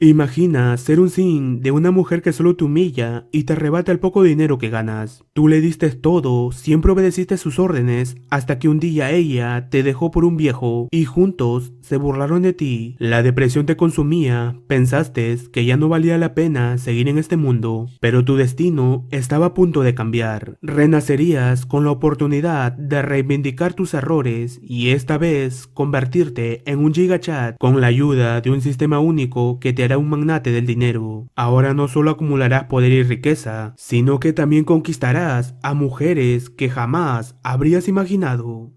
Imagina ser un sim de una mujer que solo te humilla y te arrebata el poco dinero que ganas. Tú le diste todo, siempre obedeciste sus órdenes, hasta que un día ella te dejó por un viejo y juntos se burlaron de ti. La depresión te consumía, pensaste que ya no valía la pena seguir en este mundo, pero tu destino estaba a punto de cambiar. Renacerías con la oportunidad de reivindicar tus errores y esta vez convertirte en un gigachat con la ayuda de un sistema único que te hará un magnate del dinero. Ahora no solo acumularás poder y riqueza, sino que también conquistarás a mujeres que jamás habrías imaginado.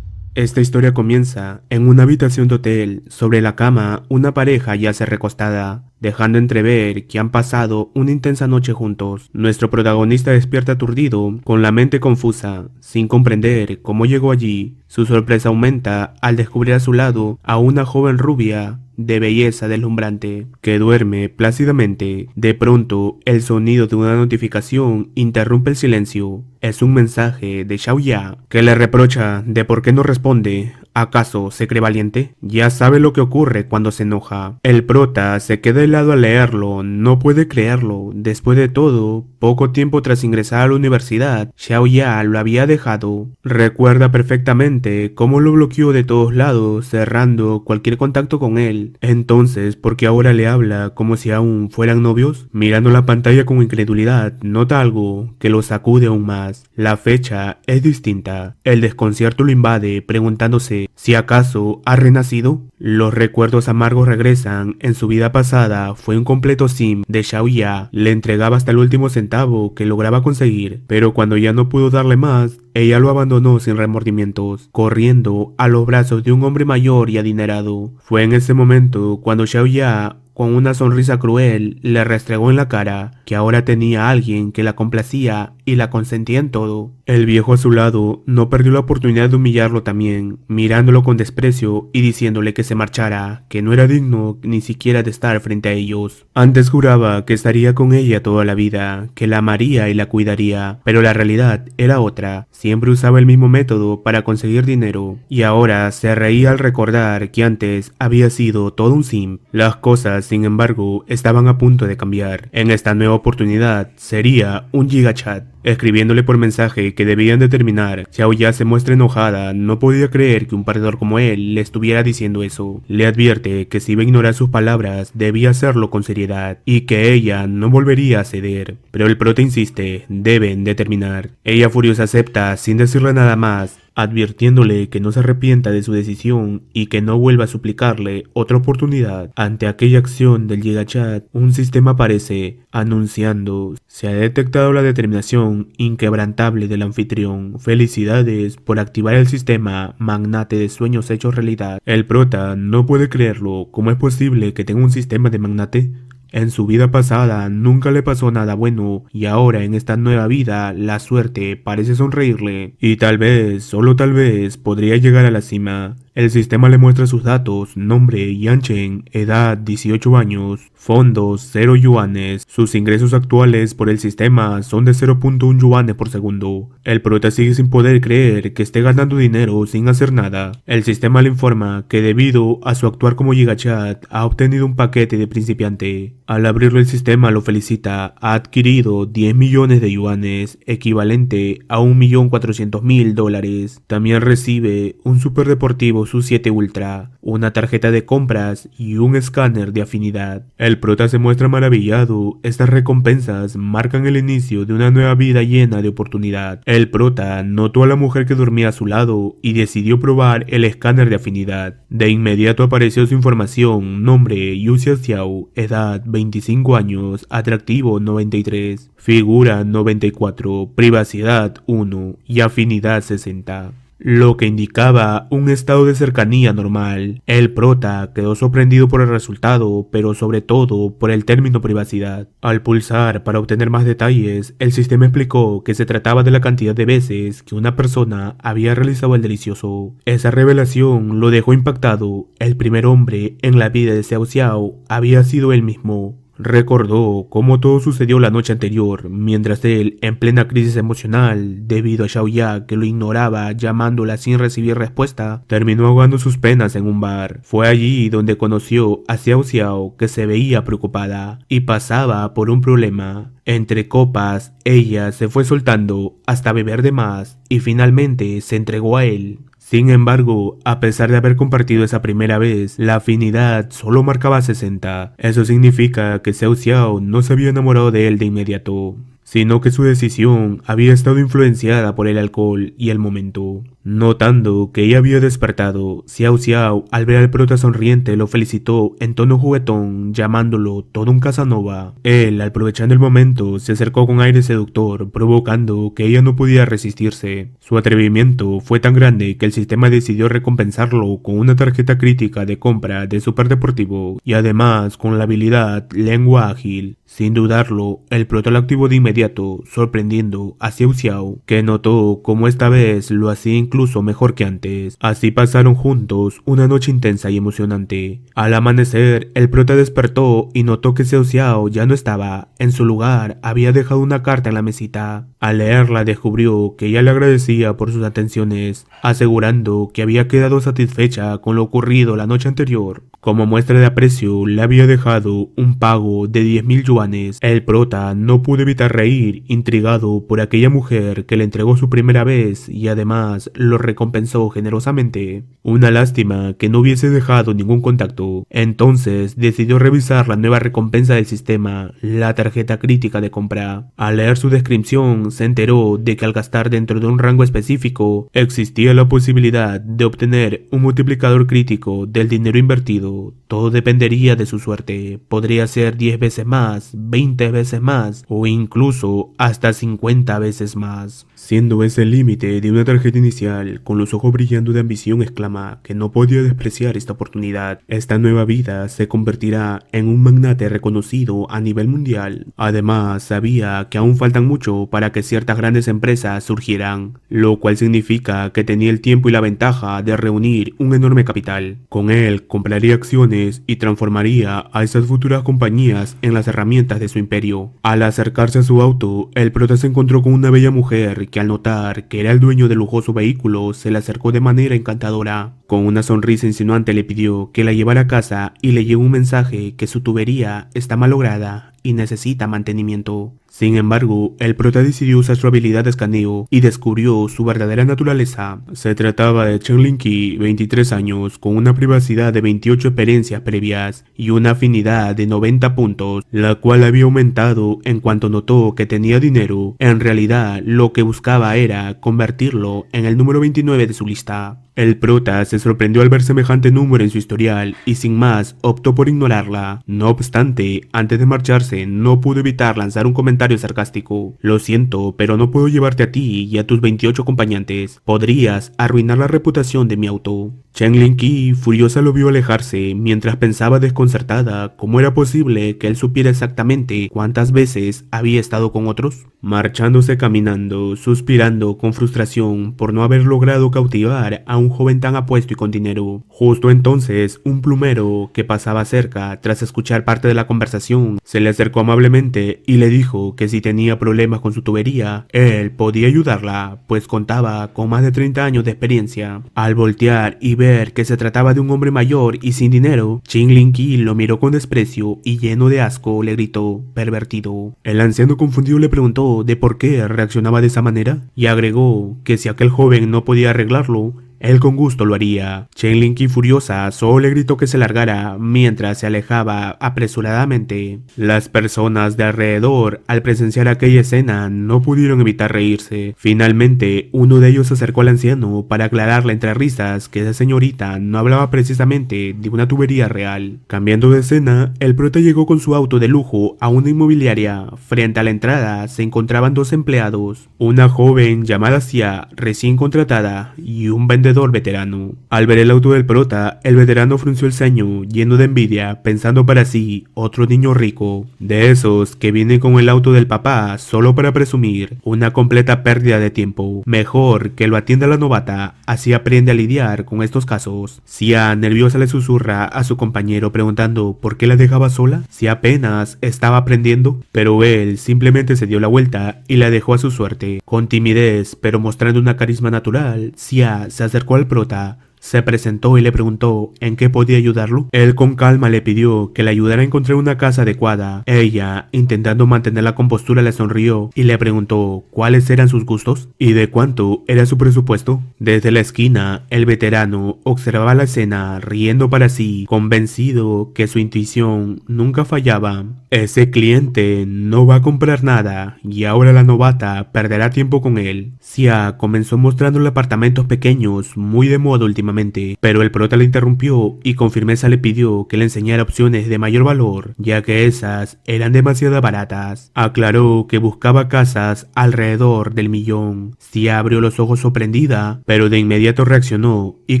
Esta historia comienza en una habitación de hotel. Sobre la cama, una pareja yace recostada, dejando entrever que han pasado una intensa noche juntos. Nuestro protagonista despierta aturdido, con la mente confusa, sin comprender cómo llegó allí. Su sorpresa aumenta al descubrir a su lado a una joven rubia de belleza deslumbrante, que duerme plácidamente. De pronto, el sonido de una notificación interrumpe el silencio. Es un mensaje de Xiaoya, que le reprocha de por qué no responde. ¿Acaso se cree valiente? Ya sabe lo que ocurre cuando se enoja. El prota se queda helado al leerlo, no puede creerlo. Después de todo, poco tiempo tras ingresar a la universidad, Xiaoya lo había dejado. Recuerda perfectamente cómo lo bloqueó de todos lados, cerrando cualquier contacto con él. Entonces, ¿por qué ahora le habla como si aún fueran novios? Mirando la pantalla con incredulidad, nota algo que lo sacude aún más. La fecha es distinta. El desconcierto lo invade, preguntándose si acaso ha renacido. Los recuerdos amargos regresan. En su vida pasada fue un completo sim de Xiaoya. Le entregaba hasta el último centavo que lograba conseguir, pero cuando ya no pudo darle más, ella lo abandonó sin remordimientos, corriendo a los brazos de un hombre mayor y adinerado. Fue en ese momento cuando Xiaoya, con una sonrisa cruel, le restregó en la cara que ahora tenía a alguien que la complacía y la consentía en todo. El viejo a su lado no perdió la oportunidad de humillarlo también, mirándolo con desprecio y diciéndole que se marchara, que no era digno ni siquiera de estar frente a ellos. Antes juraba que estaría con ella toda la vida, que la amaría y la cuidaría, pero la realidad era otra. Siempre usaba el mismo método para conseguir dinero, y ahora se reía al recordar que antes había sido todo un sim. Las cosas, sin embargo, estaban a punto de cambiar. En esta nueva oportunidad sería un gigachat. Escribiéndole por mensaje que debían de terminar, Xiaoya se muestra enojada, no podía creer que un perdedor como él le estuviera diciendo eso. Le advierte que si iba a ignorar sus palabras, debía hacerlo con seriedad, y que ella no volvería a ceder. Pero el prota insiste, deben de terminar. Ella furiosa acepta sin decirle nada más, advirtiéndole que no se arrepienta de su decisión y que no vuelva a suplicarle otra oportunidad. Ante aquella acción del gigachat, un sistema aparece, anunciando: se ha detectado la determinación inquebrantable del anfitrión. Felicidades por activar el sistema magnate de sueños hechos realidad. El prota no puede creerlo. ¿Cómo es posible que tenga un sistema de magnate? En su vida pasada nunca le pasó nada bueno y ahora en esta nueva vida la suerte parece sonreírle y tal vez, solo tal vez, podría llegar a la cima. El sistema le muestra sus datos: nombre Yanchen, edad 18 años, fondos 0 yuanes. Sus ingresos actuales por el sistema son de 0.1 yuanes por segundo. El prota sigue sin poder creer que esté ganando dinero sin hacer nada. El sistema le informa que debido a su actuar como gigachat ha obtenido un paquete de principiante. Al abrirlo el sistema lo felicita, ha adquirido 10 millones de yuanes, equivalente a $1.400.000. También recibe un superdeportivo Su-7 Ultra, una tarjeta de compras y un escáner de afinidad. El prota se muestra maravillado. Estas recompensas marcan el inicio de una nueva vida llena de oportunidad. El prota notó a la mujer que dormía a su lado y decidió probar el escáner de afinidad. De inmediato apareció su información: nombre Yuxia Xiao, edad 25 años, atractivo 93, figura 94, privacidad 1 y afinidad 60. Lo que indicaba un estado de cercanía normal. El prota quedó sorprendido por el resultado, pero sobre todo por el término privacidad. Al pulsar para obtener más detalles, el sistema explicó que se trataba de la cantidad de veces que una persona había realizado el delicioso. Esa revelación lo dejó impactado. El primer hombre en la vida de Xiao Xiao había sido él mismo. Recordó cómo todo sucedió la noche anterior, mientras él, en plena crisis emocional, debido a Xiao Ya que lo ignoraba llamándola sin recibir respuesta, terminó ahogando sus penas en un bar. Fue allí donde conoció a Xiao Xiao, que se veía preocupada y pasaba por un problema. Entre copas, ella se fue soltando hasta beber de más y finalmente se entregó a él. Sin embargo, a pesar de haber compartido esa primera vez, la afinidad solo marcaba 60. Eso significa que Xiao Xiao no se había enamorado de él de inmediato, sino que su decisión había estado influenciada por el alcohol y el momento. Notando que ella había despertado, Xiao Xiao, al ver al prota sonriente, lo felicitó en tono juguetón, llamándolo todo un Casanova. Él, aprovechando el momento, se acercó con aire seductor, provocando que ella no pudiera resistirse. Su atrevimiento fue tan grande que el sistema decidió recompensarlo con una tarjeta crítica de compra de superdeportivo y además con la habilidad Lengua Ágil. Sin dudarlo, el prota lo activó de inmediato, sorprendiendo a Xiao Xiao, que notó cómo esta vez lo hacía incluso mejor que antes. Así pasaron juntos una noche intensa y emocionante. Al amanecer, el prota despertó y notó que Xiao Xiao ya no estaba. En su lugar, había dejado una carta en la mesita. Al leerla descubrió que ella le agradecía por sus atenciones, asegurando que había quedado satisfecha con lo ocurrido la noche anterior. Como muestra de aprecio, le había dejado un pago de 10.000 yuanes. El prota no pudo evitar reír, intrigado por aquella mujer que le entregó su primera vez y además lo recompensó generosamente. Una lástima que no hubiese dejado ningún contacto. Entonces decidió revisar la nueva recompensa del sistema, la tarjeta crítica de compra. Al leer su descripción, se enteró de que al gastar dentro de un rango específico, existía la posibilidad de obtener un multiplicador crítico del dinero invertido. Todo dependería de su suerte. Podría ser 10 veces más, 20 veces más o incluso hasta 50 veces más. Siendo ese el límite de una tarjeta inicial, con los ojos brillando de ambición exclama que no podía despreciar esta oportunidad. Esta nueva vida se convertirá en un magnate reconocido a nivel mundial. Además, sabía que aún faltan mucho para que ciertas grandes empresas surgieran, lo cual significa que tenía el tiempo y la ventaja de reunir un enorme capital. Con él compraría acciones y transformaría a esas futuras compañías en las herramientas de su imperio. Al acercarse a su auto, el prota se encontró con una bella mujer que al notar que era el dueño del lujoso vehículo se le acercó de manera encantadora. Con una sonrisa insinuante le pidió que la llevara a casa y le llevó un mensaje que su tubería está malograda y necesita mantenimiento. Sin embargo, el prota decidió usar su habilidad de escaneo y descubrió su verdadera naturaleza. Se trataba de Chen Linqi, 23 años, con una privacidad de 28 experiencias previas y una afinidad de 90 puntos, la cual había aumentado en cuanto notó que tenía dinero. En realidad, lo que buscaba era convertirlo en el número 29 de su lista. El prota se sorprendió al ver semejante número en su historial y sin más optó por ignorarla. No obstante, antes de marcharse no pudo evitar lanzar un comentario sarcástico. Lo siento, pero no puedo llevarte a ti y a tus 28 acompañantes. Podrías arruinar la reputación de mi auto. Chen Linqi, furiosa, lo vio alejarse mientras pensaba desconcertada cómo era posible que él supiera exactamente cuántas veces había estado con otros. Marchándose caminando, suspirando con frustración por no haber logrado cautivar a un joven tan apuesto y con dinero. Justo entonces, un plumero que pasaba cerca, tras escuchar parte de la conversación, se le acercó amablemente y le dijo que si tenía problemas con su tubería, él podía ayudarla, pues contaba con más de 30 años de experiencia. Al voltear y ver que se trataba de un hombre mayor y sin dinero, Chen Linqi lo miró con desprecio y lleno de asco le gritó, pervertido. El anciano confundido le preguntó de por qué reaccionaba de esa manera y agregó que si aquel joven no podía arreglarlo, él con gusto lo haría. Chen Linqi, furiosa, solo le gritó que se largara mientras se alejaba apresuradamente. Las personas de alrededor, al presenciar aquella escena, no pudieron evitar reírse. Finalmente, uno de ellos se acercó al anciano para aclararle entre risas que esa señorita no hablaba precisamente de una tubería real. Cambiando de escena, el prota llegó con su auto de lujo a una inmobiliaria. Frente a la entrada se encontraban dos empleados, una joven llamada Xia, recién contratada, y un vendedor vendedor veterano. Al ver el auto del prota, el veterano frunció el ceño, lleno de envidia, pensando para sí, otro niño rico, de esos que vienen con el auto del papá solo para presumir, una completa pérdida de tiempo. Mejor que lo atienda la novata, así aprende a lidiar con estos casos. Sia nerviosa le susurra a su compañero preguntando por qué la dejaba sola, si apenas estaba aprendiendo, pero él simplemente se dio la vuelta y la dejó a su suerte. Con timidez, pero mostrando una carisma natural, Sia se acercó al prota, se presentó y le preguntó en qué podía ayudarlo. Él con calma le pidió que le ayudara a encontrar una casa adecuada. Ella, intentando mantener la compostura, le sonrió y le preguntó cuáles eran sus gustos y de cuánto era su presupuesto. Desde la esquina, el veterano observaba la escena riendo para sí, convencido que su intuición nunca fallaba. Ese cliente no va a comprar nada y ahora la novata perderá tiempo con él. Sia comenzó mostrándole apartamentos pequeños muy de moda últimamente, pero el prota le interrumpió y con firmeza le pidió que le enseñara opciones de mayor valor, ya que esas eran demasiado baratas. Aclaró que buscaba casas alrededor del millón. Sia abrió los ojos sorprendida, pero de inmediato reaccionó y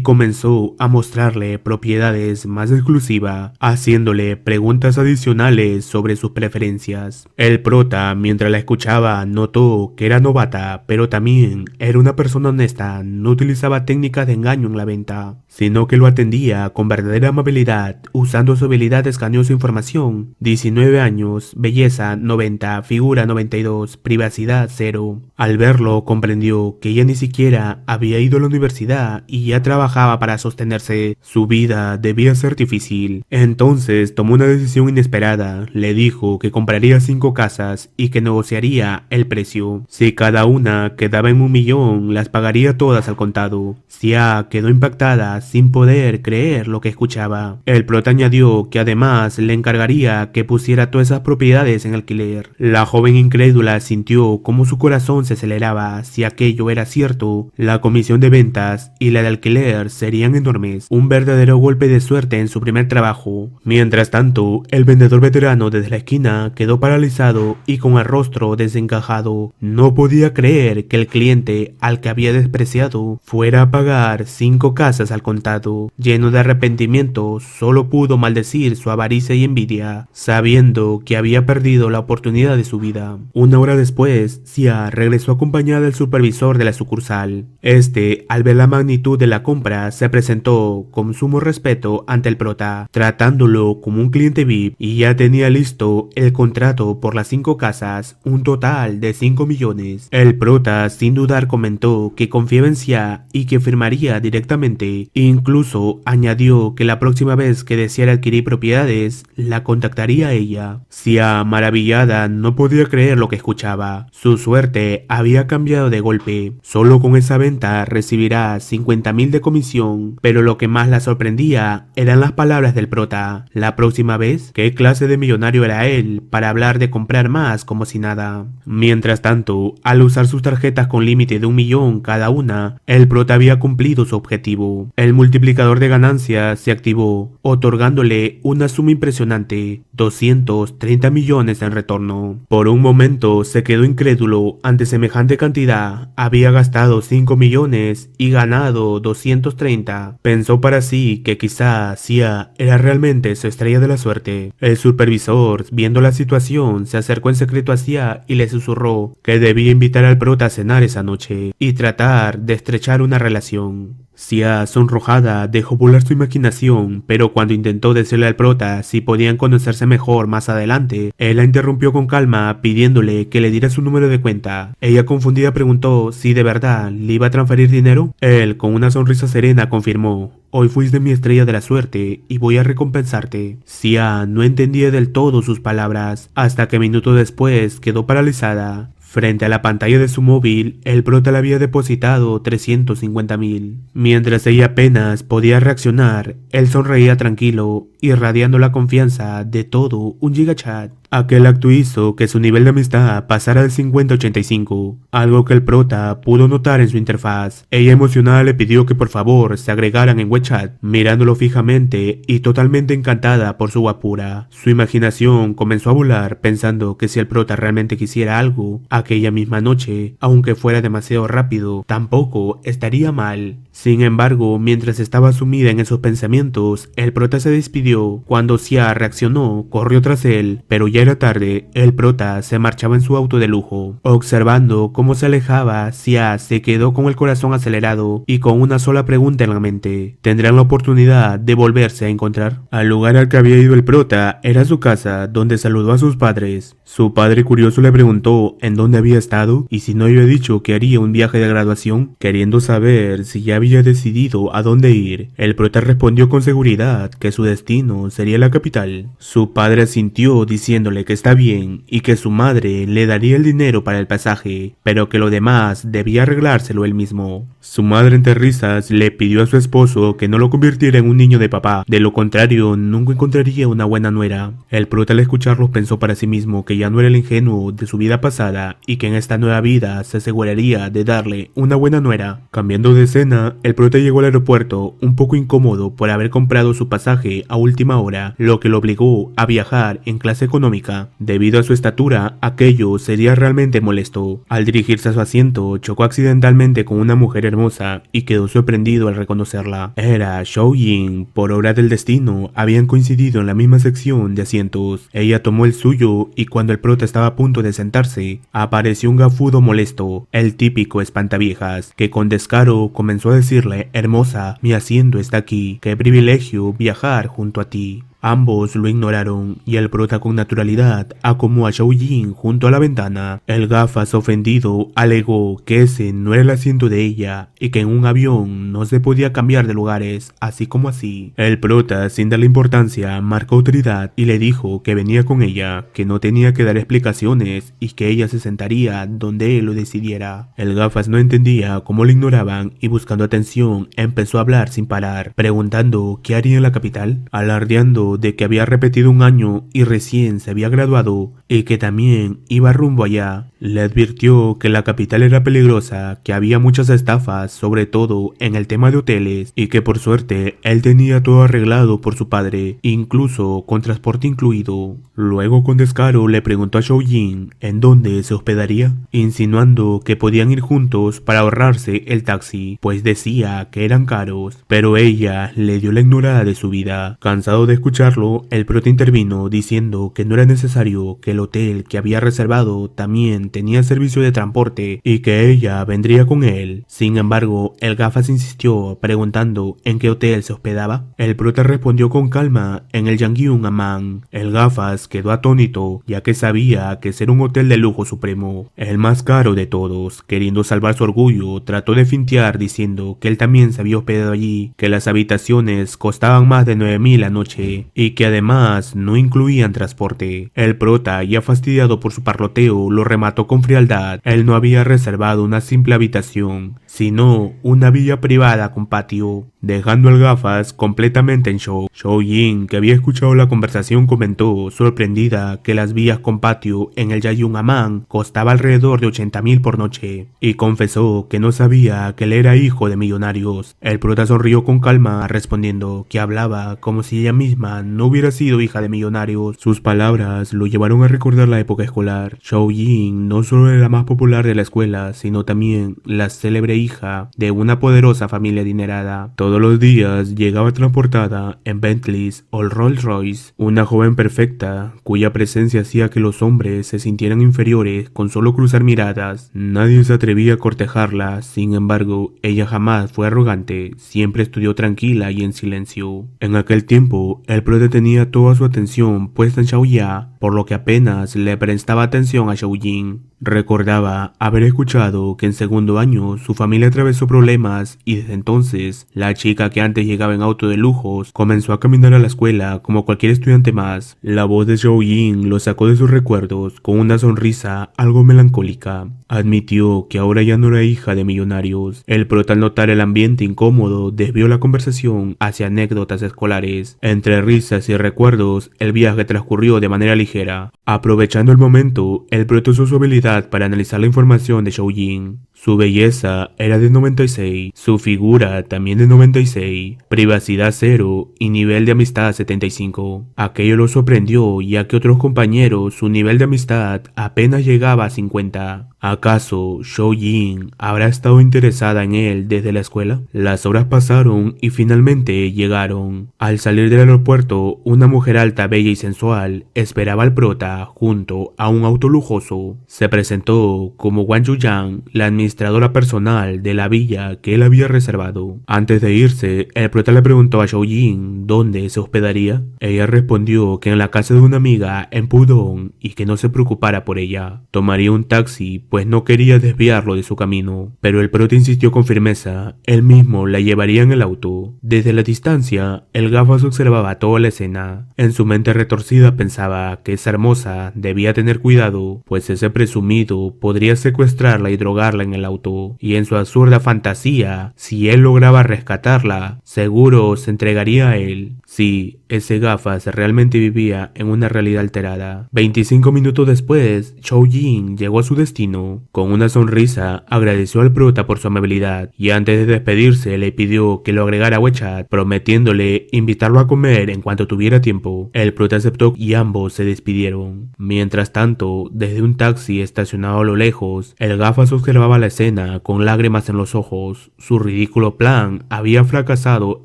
comenzó a mostrarle propiedades más exclusivas, haciéndole preguntas adicionales sobre sus preferencias. El prota, mientras la escuchaba, notó que era novata, pero también era una persona honesta, no utilizaba técnicas de engaño en la venta, sino que lo atendía con verdadera amabilidad, usando su habilidad de escaneo su información. 19 años, belleza 90, figura 92, privacidad 0. Al verlo comprendió que ella ni siquiera había ido a la universidad y ya trabajaba para sostenerse. Su vida debía ser difícil. Entonces tomó una decisión inesperada. Le dijo que compraría 5 casas y que negociaría el precio. Si cada una quedaba en 1 millón, las pagaría todas al contado. Sia quedó impactada sin poder creer lo que escuchaba. El prota añadió que además le encargaría que pusiera todas esas propiedades en alquiler. La joven incrédula sintió como su corazón se aceleraba. Si aquello era cierto, la comisión de ventas y la de alquiler serían enormes. Un verdadero golpe de suerte en su primer trabajo. Mientras tanto, el vendedor veterano desde la esquina quedó paralizado y con el rostro desencajado. No podía creer que el cliente al que había despreciado fuera a pagar 5 casas al contado. Lleno de arrepentimiento, solo pudo maldecir su avaricia y envidia, sabiendo que había perdido la oportunidad de su vida. Una hora después, Sia regresó acompañada del supervisor de la sucursal. Este, al ver la magnitud de la compra, se presentó con sumo respeto ante el prota, tratándolo como un cliente VIP, y ya tenía listo el contrato por las 5 casas, un total de 5 millones. El prota, sin dudar, comentó que confiaba en Sia y que firmaría directamente. Incluso añadió que la próxima vez que deseara adquirir propiedades, la contactaría a ella. Sia, maravillada, no podía creer lo que escuchaba. Su suerte había cambiado de golpe. Solo con esa venta recibirá 50.000 de comisión, pero lo que más la sorprendía eran las palabras del prota. La próxima vez, ¿qué clase de millonario era él para hablar de comprar más como si nada? Mientras tanto, al usar sus tarjetas con límite de 1 millón cada una, el prota había cumplido su objetivo. El multiplicador de ganancias se activó, otorgándole una suma impresionante, 230 millones en retorno. Por un momento se quedó incrédulo ante semejante cantidad. Había gastado 5 millones y ganado 230. Pensó para sí que quizá Sia era realmente su estrella de la suerte. El supervisor, viendo la situación, se acercó en secreto a Sia y le susurró que debía invitar al prota a cenar esa noche y tratar de estrechar una relación. Sia, sonrojada, dejó volar su imaginación, pero cuando intentó decirle al prota si podían conocerse mejor más adelante, él la interrumpió con calma pidiéndole que le diera su número de cuenta. Ella, confundida, preguntó si de verdad le iba a transferir dinero. Él, con una sonrisa serena, confirmó: hoy fuiste mi estrella de la suerte y voy a recompensarte. Sia no entendía del todo sus palabras, hasta que minutos después quedó paralizada. Frente a la pantalla de su móvil, el prota le había depositado 350.000. Mientras ella apenas podía reaccionar, él sonreía tranquilo, irradiando la confianza de todo un gigachat. Aquel acto hizo que su nivel de amistad pasara del 50 a 85, algo que el prota pudo notar en su interfaz. Ella, emocionada, le pidió que por favor se agregaran en WeChat, mirándolo fijamente y totalmente encantada por su guapura. Su imaginación comenzó a volar pensando que si el prota realmente quisiera algo aquella misma noche, aunque fuera demasiado rápido, tampoco estaría mal. Sin embargo, mientras estaba sumida en esos pensamientos, el prota se despidió. Cuando Xia reaccionó, corrió tras él, pero ya era tarde. El prota se marchaba en su auto de lujo. Observando cómo se alejaba, Xia se quedó con el corazón acelerado y con una sola pregunta en la mente: ¿tendrán la oportunidad de volverse a encontrar? Al lugar al que había ido el prota era su casa, donde saludó a sus padres. Su padre curioso le preguntó en dónde había estado y si no había dicho que haría un viaje de graduación, queriendo saber si ya había decidido a dónde ir. El prota respondió con seguridad que su destino sería la capital. Su padre asintió diciéndole que está bien y que su madre le daría el dinero para el pasaje, pero que lo demás debía arreglárselo él mismo. Su madre, entre risas, le pidió a su esposo que no lo convirtiera en un niño de papá, de lo contrario nunca encontraría una buena nuera. El prota al escucharlos pensó para sí mismo que ya no era el ingenuo de su vida pasada y que en esta nueva vida se aseguraría de darle una buena nuera. Cambiando de escena, el prota llegó al aeropuerto un poco incómodo por haber comprado su pasaje a última hora, lo que lo obligó a viajar en clase económica. Debido a su estatura, aquello sería realmente molesto. Al dirigirse a su asiento, chocó accidentalmente con una mujer hermosa y quedó sorprendido al reconocerla. Era Shou Yin. Por obra del destino, habían coincidido en la misma sección de asientos. Ella tomó el suyo y cuando el prota estaba a punto de sentarse, apareció un gafudo molesto, el típico espantaviejas, que con descaro comenzó a decirle: hermosa, mi asiento está aquí, qué privilegio viajar junto a ti. Ambos lo ignoraron y el prota con naturalidad acomodó a Shou Yin junto a la ventana. El gafas, ofendido, alegó que ese no era el asiento de ella y que en un avión no se podía cambiar de lugares así como así. El prota, sin darle importancia, marcó autoridad y le dijo que venía con ella, que no tenía que dar explicaciones y que ella se sentaría donde él lo decidiera. El gafas no entendía cómo lo ignoraban y buscando atención empezó a hablar sin parar, preguntando qué haría en la capital, alardeando de que había repetido un año y recién se había graduado y que también iba rumbo allá. Le advirtió que la capital era peligrosa, que había muchas estafas, sobre todo en el tema de hoteles, y que por suerte él tenía todo arreglado por su padre, incluso con transporte incluido. Luego con descaro le preguntó a Shou Yin en dónde se hospedaría, insinuando que podían ir juntos para ahorrarse el taxi, pues decía que eran caros, pero ella le dio la ignorada de su vida. Cansado de escucharlo, el prota intervino diciendo que no era necesario, que el hotel que había reservado también tenía servicio de transporte y que ella vendría con él. Sin embargo, el gafas insistió preguntando en qué hotel se hospedaba. El prota respondió con calma en el Yangyun Amman. El gafas quedó atónito ya que sabía que era un hotel de lujo supremo, el más caro de todos. Queriendo salvar su orgullo, trató de fintear diciendo que él también se había hospedado allí, que las habitaciones costaban más de 9.000 la noche y que además no incluían transporte. El prota, ya fastidiado por su parloteo, lo remató con frialdad. Él no había reservado una simple habitación, sino una villa privada con patio, dejando al gafas completamente en shock. Shou Yin, que había escuchado la conversación, comentó, sorprendida, que las villas con patio en el Yangyun Amman costaba alrededor de 80.000 por noche, y confesó que no sabía que él era hijo de millonarios. El prota sonrió con calma, respondiendo que hablaba como si ella misma no hubiera sido hija de millonarios. Sus palabras lo llevaron a recordar la época escolar. Shou Yin no solo era la más popular de la escuela, sino también la célebre hija de una poderosa familia adinerada. Todos los días llegaba transportada en Bentleys o Rolls Royce, una joven perfecta, cuya presencia hacía que los hombres se sintieran inferiores con solo cruzar miradas. Nadie se atrevía a cortejarla, sin embargo, ella jamás fue arrogante, siempre estudió tranquila y en silencio. En aquel tiempo, el prota tenía toda su atención puesta en Xiaoya, por lo que apenas le prestaba atención a Shou Yin. Recordaba haber escuchado que en segundo año su familia atravesó problemas y desde entonces la chica que antes llegaba en auto de lujos comenzó a caminar a la escuela como cualquier estudiante más. La voz de Shou Yin lo sacó de sus recuerdos con una sonrisa algo melancólica. Admitió que ahora ya no era hija de millonarios. El prota, al notar el ambiente incómodo, desvió la conversación hacia anécdotas escolares. Entre risas y recuerdos, el viaje transcurrió de manera ligera. Aprovechando el momento, el prota usó su habilidad para analizar la información de Shou Yin. Su belleza era de 96, su figura también de 96, privacidad 0 y nivel de amistad 75. Aquello lo sorprendió ya que otros compañeros su nivel de amistad apenas llegaba a 50. ¿Acaso Shou Jin habrá estado interesada en él desde la escuela? Las horas pasaron y finalmente llegaron. Al salir del aeropuerto, una mujer alta, bella y sensual esperaba al prota junto a un auto lujoso. Se presentó como Wang Yuyang, la administradora personal de la villa que él había reservado. Antes de irse, el prota le preguntó a Shou Jin dónde se hospedaría. Ella respondió que en la casa de una amiga en Pudong y que no se preocupara por ella. Tomaría un taxi pues no quería desviarlo de su camino, pero el prota insistió con firmeza, él mismo la llevaría en el auto. Desde la distancia, el gafas observaba toda la escena. En su mente retorcida pensaba que esa hermosa debía tener cuidado, pues ese presumido podría secuestrarla y drogarla en el auto, y en su absurda fantasía, si él lograba rescatarla, seguro se entregaría a él. Sí, ese gafas realmente vivía en una realidad alterada. 25 minutos después, Shou Jin llegó a su destino. Con una sonrisa, agradeció al prota por su amabilidad y antes de despedirse le pidió que lo agregara a WeChat, prometiéndole invitarlo a comer en cuanto tuviera tiempo. El prota aceptó y ambos se despidieron. Mientras tanto, desde un taxi estacionado a lo lejos, el gafas observaba la escena con lágrimas en los ojos. Su ridículo plan había fracasado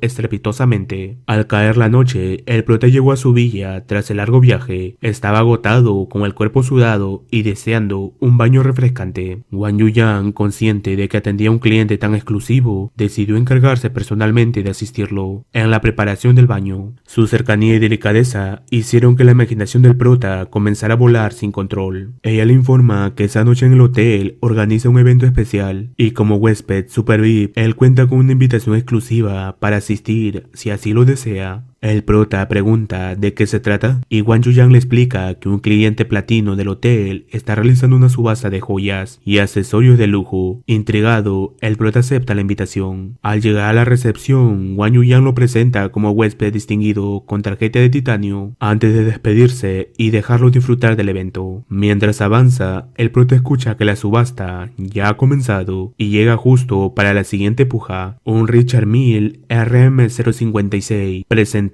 estrepitosamente. Al caer la noche, el prota llegó a su villa tras el largo viaje. Estaba agotado, con el cuerpo sudado y deseando un baño refrescante. Wang Yuyang, consciente de que atendía a un cliente tan exclusivo, decidió encargarse personalmente de asistirlo en la preparación del baño. Su cercanía y delicadeza hicieron que la imaginación del prota comenzara a volar sin control. Ella le informa que esa noche en el hotel organiza un evento especial y como huésped super VIP, él cuenta con una invitación exclusiva para asistir si así lo desea. El prota pregunta de qué se trata y Wang Yuyang le explica que un cliente platino del hotel está realizando una subasta de joyas y accesorios de lujo. Intrigado, el prota acepta la invitación. Al llegar a la recepción, Wang Yuyang lo presenta como huésped distinguido con tarjeta de titanio antes de despedirse y dejarlo disfrutar del evento. Mientras avanza, el prota escucha que la subasta ya ha comenzado y llega justo para la siguiente puja. Un Richard Mille RM056 presentado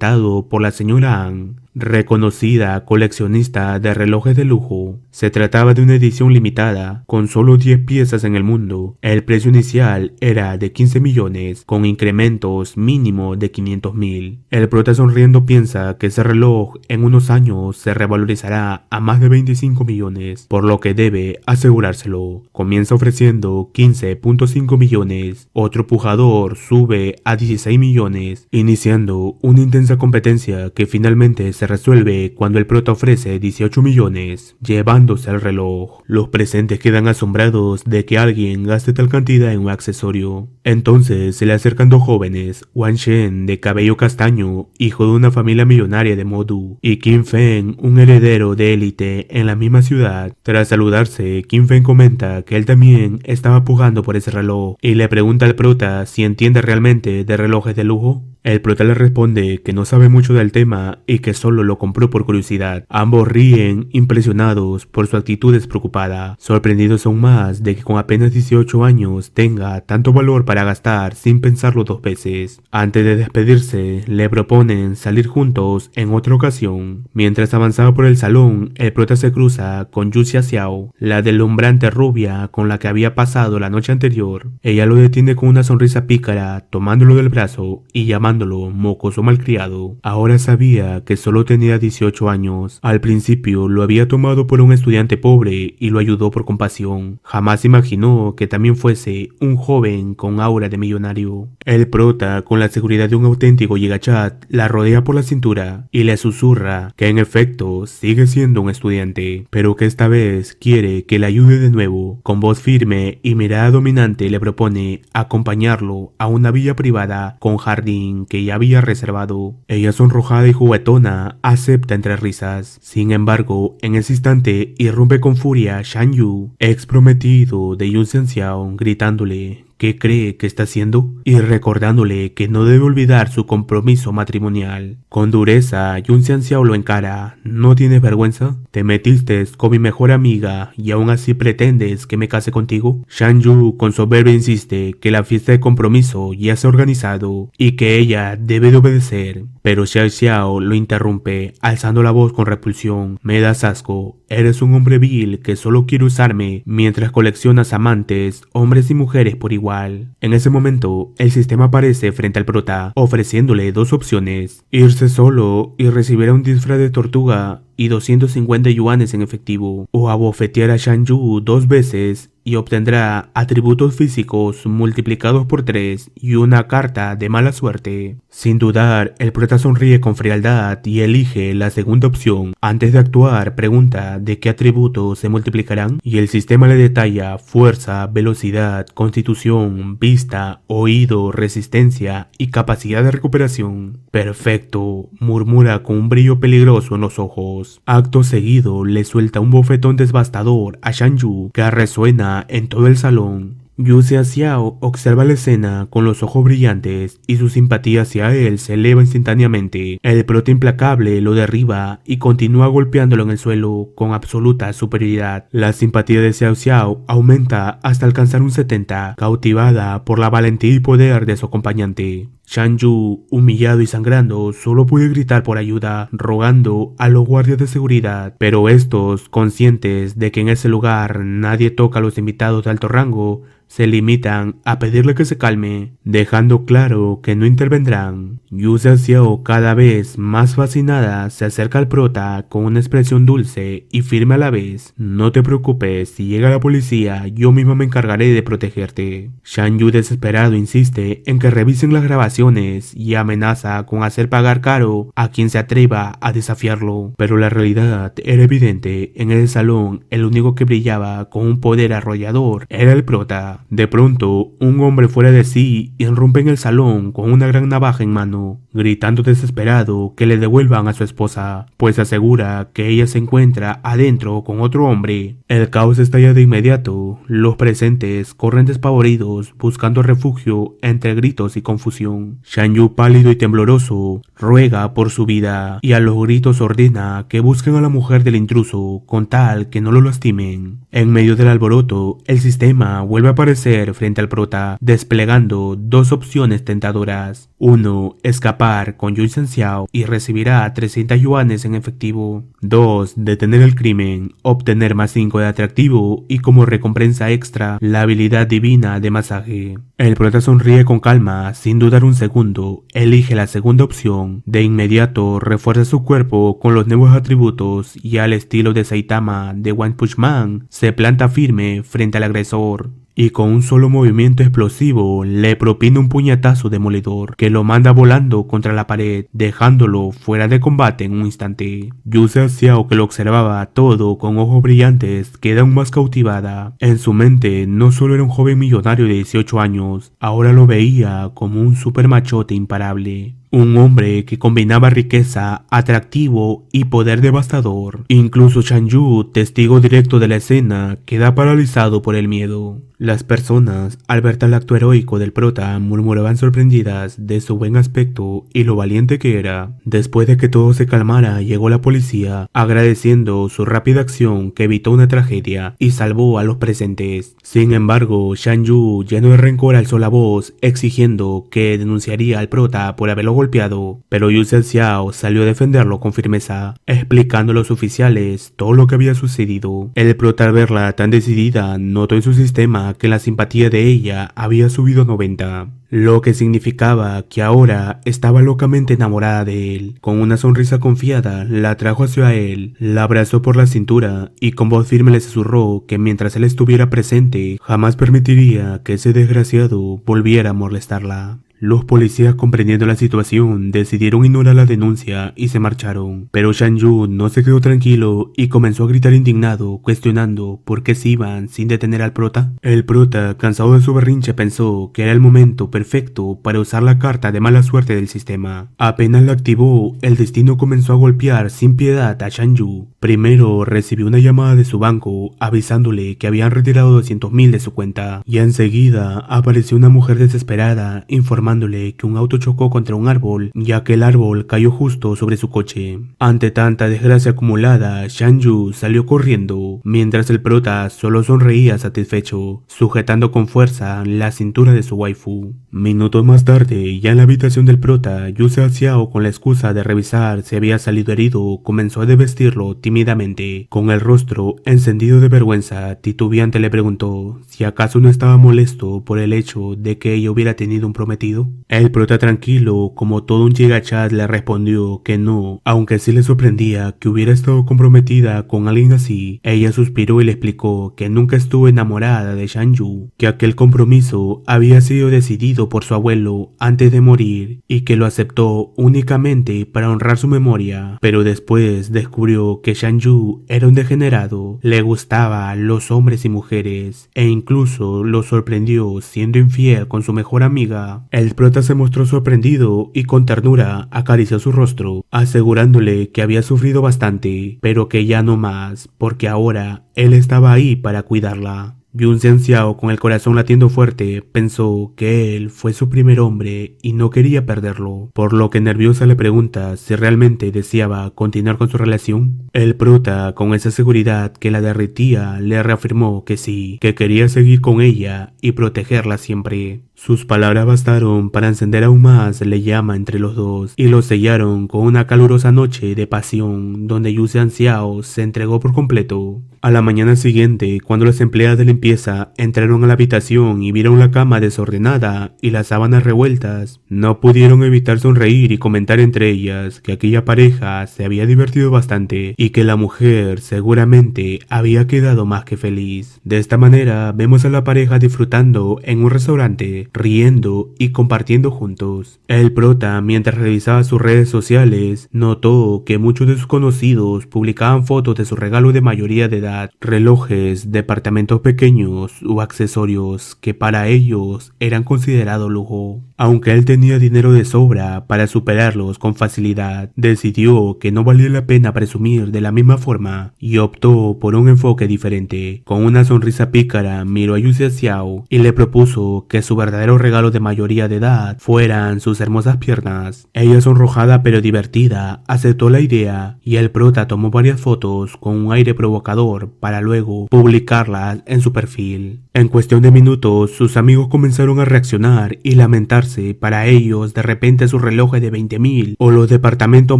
por la señora Ang, reconocida coleccionista de relojes de lujo. Se trataba de una edición limitada, con solo 10 piezas en el mundo. El precio inicial era de 15 millones, con incrementos mínimo de 500.000. El prota sonriendo piensa que ese reloj en unos años se revalorizará a más de 25 millones, por lo que debe asegurárselo. Comienza ofreciendo 15.5 millones. Otro pujador sube a 16 millones, iniciando una intensa competencia que finalmente se resuelve cuando el prota ofrece 18 millones, llevándose el reloj. Los presentes quedan asombrados de que alguien gaste tal cantidad en un accesorio. Entonces se le acercan dos jóvenes, Wang Shen, de cabello castaño, hijo de una familia millonaria de Modu, y Qin Feng, un heredero de élite en la misma ciudad. Tras saludarse, Qin Feng comenta que él también estaba pujando por ese reloj, y le pregunta al prota si entiende realmente de relojes de lujo. El prota le responde que no sabe mucho del tema y que solo lo compró por curiosidad. Ambos ríen, impresionados por su actitud despreocupada, sorprendidos aún más de que con apenas 18 años tenga tanto valor para gastar sin pensarlo dos veces. Antes de despedirse, le proponen salir juntos en otra ocasión. Mientras avanzaba por el salón, el prota se cruza con Yu Xiaoxiao, la deslumbrante rubia con la que había pasado la noche anterior. Ella lo detiene con una sonrisa pícara, tomándolo del brazo y llamándolo mocoso malcriado. Ahora sabía que solo tenía 18 años. Al principio lo había tomado por un estudiante pobre y lo ayudó por compasión. Jamás imaginó que también fuese un joven con aura de millonario. El prota, con la seguridad de un auténtico gigachat, la rodea por la cintura y le susurra que en efecto sigue siendo un estudiante, pero que esta vez quiere que le ayude de nuevo. Con voz firme y mirada dominante le propone acompañarlo a una villa privada con jardín que ya había reservado. Ella, sonrojada y juguetona, acepta entre risas. Sin embargo, en ese instante irrumpe con furia Shan Yu, ex prometido de Yun Xiao, gritándole ¿Qué cree que está haciendo? Y recordándole que no debe olvidar su compromiso matrimonial. Con dureza, Yun Xiao lo encara. ¿No tienes vergüenza? Te metiste con mi mejor amiga y aún así pretendes que me case contigo. Shan Yu con soberbia insiste que la fiesta de compromiso ya se ha organizado y que ella debe de obedecer. Pero Xiao Xiao lo interrumpe, alzando la voz con repulsión. Me das asco. Eres un hombre vil que solo quiere usarme mientras coleccionas amantes, hombres y mujeres por igual. En ese momento, el sistema aparece frente al prota, ofreciéndole dos opciones: irse solo y recibir un disfraz de tortuga y 250 yuanes en efectivo, o abofetear a Shan Yu 2 veces y obtendrá atributos físicos multiplicados por 3 y una carta de mala suerte. Sin dudar, el prota sonríe con frialdad y elige la segunda opción. Antes de actuar, pregunta de qué atributos se multiplicarán y el sistema le detalla fuerza, velocidad, constitución, vista, oído, resistencia y capacidad de recuperación. Perfecto, murmura con un brillo peligroso en los ojos. Acto seguido, le suelta un bofetón devastador a Shan Yu que resuena en todo el salón. Yu Xiao observa la escena con los ojos brillantes y su simpatía hacia él se eleva instantáneamente. El prota implacable lo derriba y continúa golpeándolo en el suelo con absoluta superioridad. La simpatía de Xiao Xiao aumenta hasta alcanzar un 70, cautivada por la valentía y poder de su acompañante. Shan Yu, humillado y sangrando, solo puede gritar por ayuda, rogando a los guardias de seguridad, pero estos, conscientes de que en ese lugar nadie toca a los invitados de alto rango, se limitan a pedirle que se calme, dejando claro que no intervendrán. Yu Xiao, cada vez más fascinada, se acerca al prota con una expresión dulce y firme a la vez. No te preocupes, si llega la policía, yo misma me encargaré de protegerte. Shan Yu, desesperado, insiste en que revisen las grabaciones y amenaza con hacer pagar caro a quien se atreva a desafiarlo. Pero la realidad era evidente. En el salón, el único que brillaba con un poder arrollador era el prota. De pronto, un hombre fuera de sí irrumpe en el salón con una gran navaja en mano, gritando desesperado que le devuelvan a su esposa, pues asegura que ella se encuentra adentro con otro hombre. El caos estalla de inmediato. Los presentes corren despavoridos buscando refugio entre gritos y confusión. Shan Yu, pálido y tembloroso, ruega por su vida y a los gritos ordena que busquen a la mujer del intruso con tal que no lo lastimen. En medio del alboroto, el sistema vuelve a aparecer frente al prota, desplegando dos opciones tentadoras. 1. Escapar con Yu Xiao y recibirá 300 yuanes en efectivo. 2. Detener el crimen, obtener más 5 de atractivo y como recompensa extra, la habilidad divina de masaje. El prota sonríe con calma, sin dudar un segundo, elige la segunda opción. De inmediato refuerza su cuerpo con los nuevos atributos y al estilo de Saitama de One Punch Man, se planta firme frente al agresor. Y con un solo movimiento explosivo le propina un puñetazo demoledor que lo manda volando contra la pared, dejándolo fuera de combate en un instante. Yu Xiao, que lo observaba todo con ojos brillantes, queda aún más cautivada. En su mente no solo era un joven millonario de 18 años, ahora lo veía como un super machote imparable. Un hombre que combinaba riqueza, atractivo y poder devastador. Incluso Shan Yu, testigo directo de la escena, queda paralizado por el miedo. Las personas, al ver tal acto heroico del prota, murmuraban sorprendidas de su buen aspecto y lo valiente que era. Después de que todo se calmara, llegó la policía, agradeciendo su rápida acción que evitó una tragedia y salvó a los presentes. Sin embargo, Shan Yu, lleno de rencor, alzó la voz, exigiendo que denunciaría al prota por haberlo golpeado, pero Yu Xiao salió a defenderlo con firmeza, explicando a los oficiales todo lo que había sucedido. El prota, al verla tan decidida, notó en su sistema que la simpatía de ella había subido a 90, lo que significaba que ahora estaba locamente enamorada de él. Con una sonrisa confiada, la atrajo hacia él, la abrazó por la cintura y con voz firme le susurró que mientras él estuviera presente, jamás permitiría que ese desgraciado volviera a molestarla. Los policías, comprendiendo la situación, decidieron ignorar la denuncia y se marcharon. Pero Shan-yu no se quedó tranquilo y comenzó a gritar indignado, cuestionando por qué se iban sin detener al prota. El prota, cansado de su berrinche, pensó que era el momento perfecto para usar la carta de mala suerte del sistema. Apenas la activó, el destino comenzó a golpear sin piedad a Shan-yu. Primero recibió una llamada de su banco avisándole que habían retirado 200.000 de su cuenta, y enseguida apareció una mujer desesperada informándole que un auto chocó contra un árbol, ya que el árbol cayó justo sobre su coche. Ante tanta desgracia acumulada, Shan-yu salió corriendo, mientras el prota solo sonreía satisfecho, sujetando con fuerza la cintura de su waifu. Minutos más tarde, ya en la habitación del prota, Yu Xiao, con la excusa de revisar si había salido herido, comenzó a desvestirlo tímidamente. Con el rostro encendido de vergüenza, titubeante le preguntó si acaso no estaba molesto por el hecho de que ella hubiera tenido un prometido. El prota, tranquilo como todo un chigachat, le respondió que no, aunque sí le sorprendía que hubiera estado comprometida con alguien así. Ella suspiró y le explicó que nunca estuvo enamorada de Shan-yu, que aquel compromiso había sido decidido por su abuelo antes de morir y que lo aceptó únicamente para honrar su memoria, pero después descubrió que Shan-yu era un degenerado, le gustaba los hombres y mujeres e incluso lo sorprendió siendo infiel con su mejor amiga. El prota se mostró sorprendido y con ternura acarició su rostro, asegurándole que había sufrido bastante, pero que ya no más, porque ahora él estaba ahí para cuidarla. Yu Xiao, con el corazón latiendo fuerte, pensó que él fue su primer hombre y no quería perderlo, por lo que nerviosa le pregunta si realmente deseaba continuar con su relación. El prota, con esa seguridad que la derretía, le reafirmó que sí, que quería seguir con ella y protegerla siempre. Sus palabras bastaron para encender aún más la llama entre los dos y lo sellaron con una calurosa noche de pasión donde Yu Xiao se entregó por completo. A la mañana siguiente, cuando las empleadas de limpieza entraron a la habitación y vieron la cama desordenada y las sábanas revueltas, no pudieron evitar sonreír y comentar entre ellas que aquella pareja se había divertido bastante y que la mujer seguramente había quedado más que feliz. De esta manera vemos a la pareja disfrutando en un restaurante, riendo y compartiendo juntos. El prota, mientras revisaba sus redes sociales, notó que muchos de sus conocidos publicaban fotos de su regalo de mayoría de edad, relojes, departamentos pequeños o accesorios que para ellos eran considerados lujo. Aunque él tenía dinero de sobra para superarlos con facilidad, decidió que no valía la pena presumir de la misma forma y optó por un enfoque diferente. Con una sonrisa pícara miró a Yu Xiao y le propuso que su verdadero regalo de mayoría de edad fueran sus hermosas piernas. Ella, sonrojada pero divertida, aceptó la idea y el prota tomó varias fotos con un aire provocador para luego publicarlas en su perfil. En cuestión de minutos, sus amigos comenzaron a reaccionar y lamentarse. Para ellos, de repente sus relojes de 20.000 o los departamentos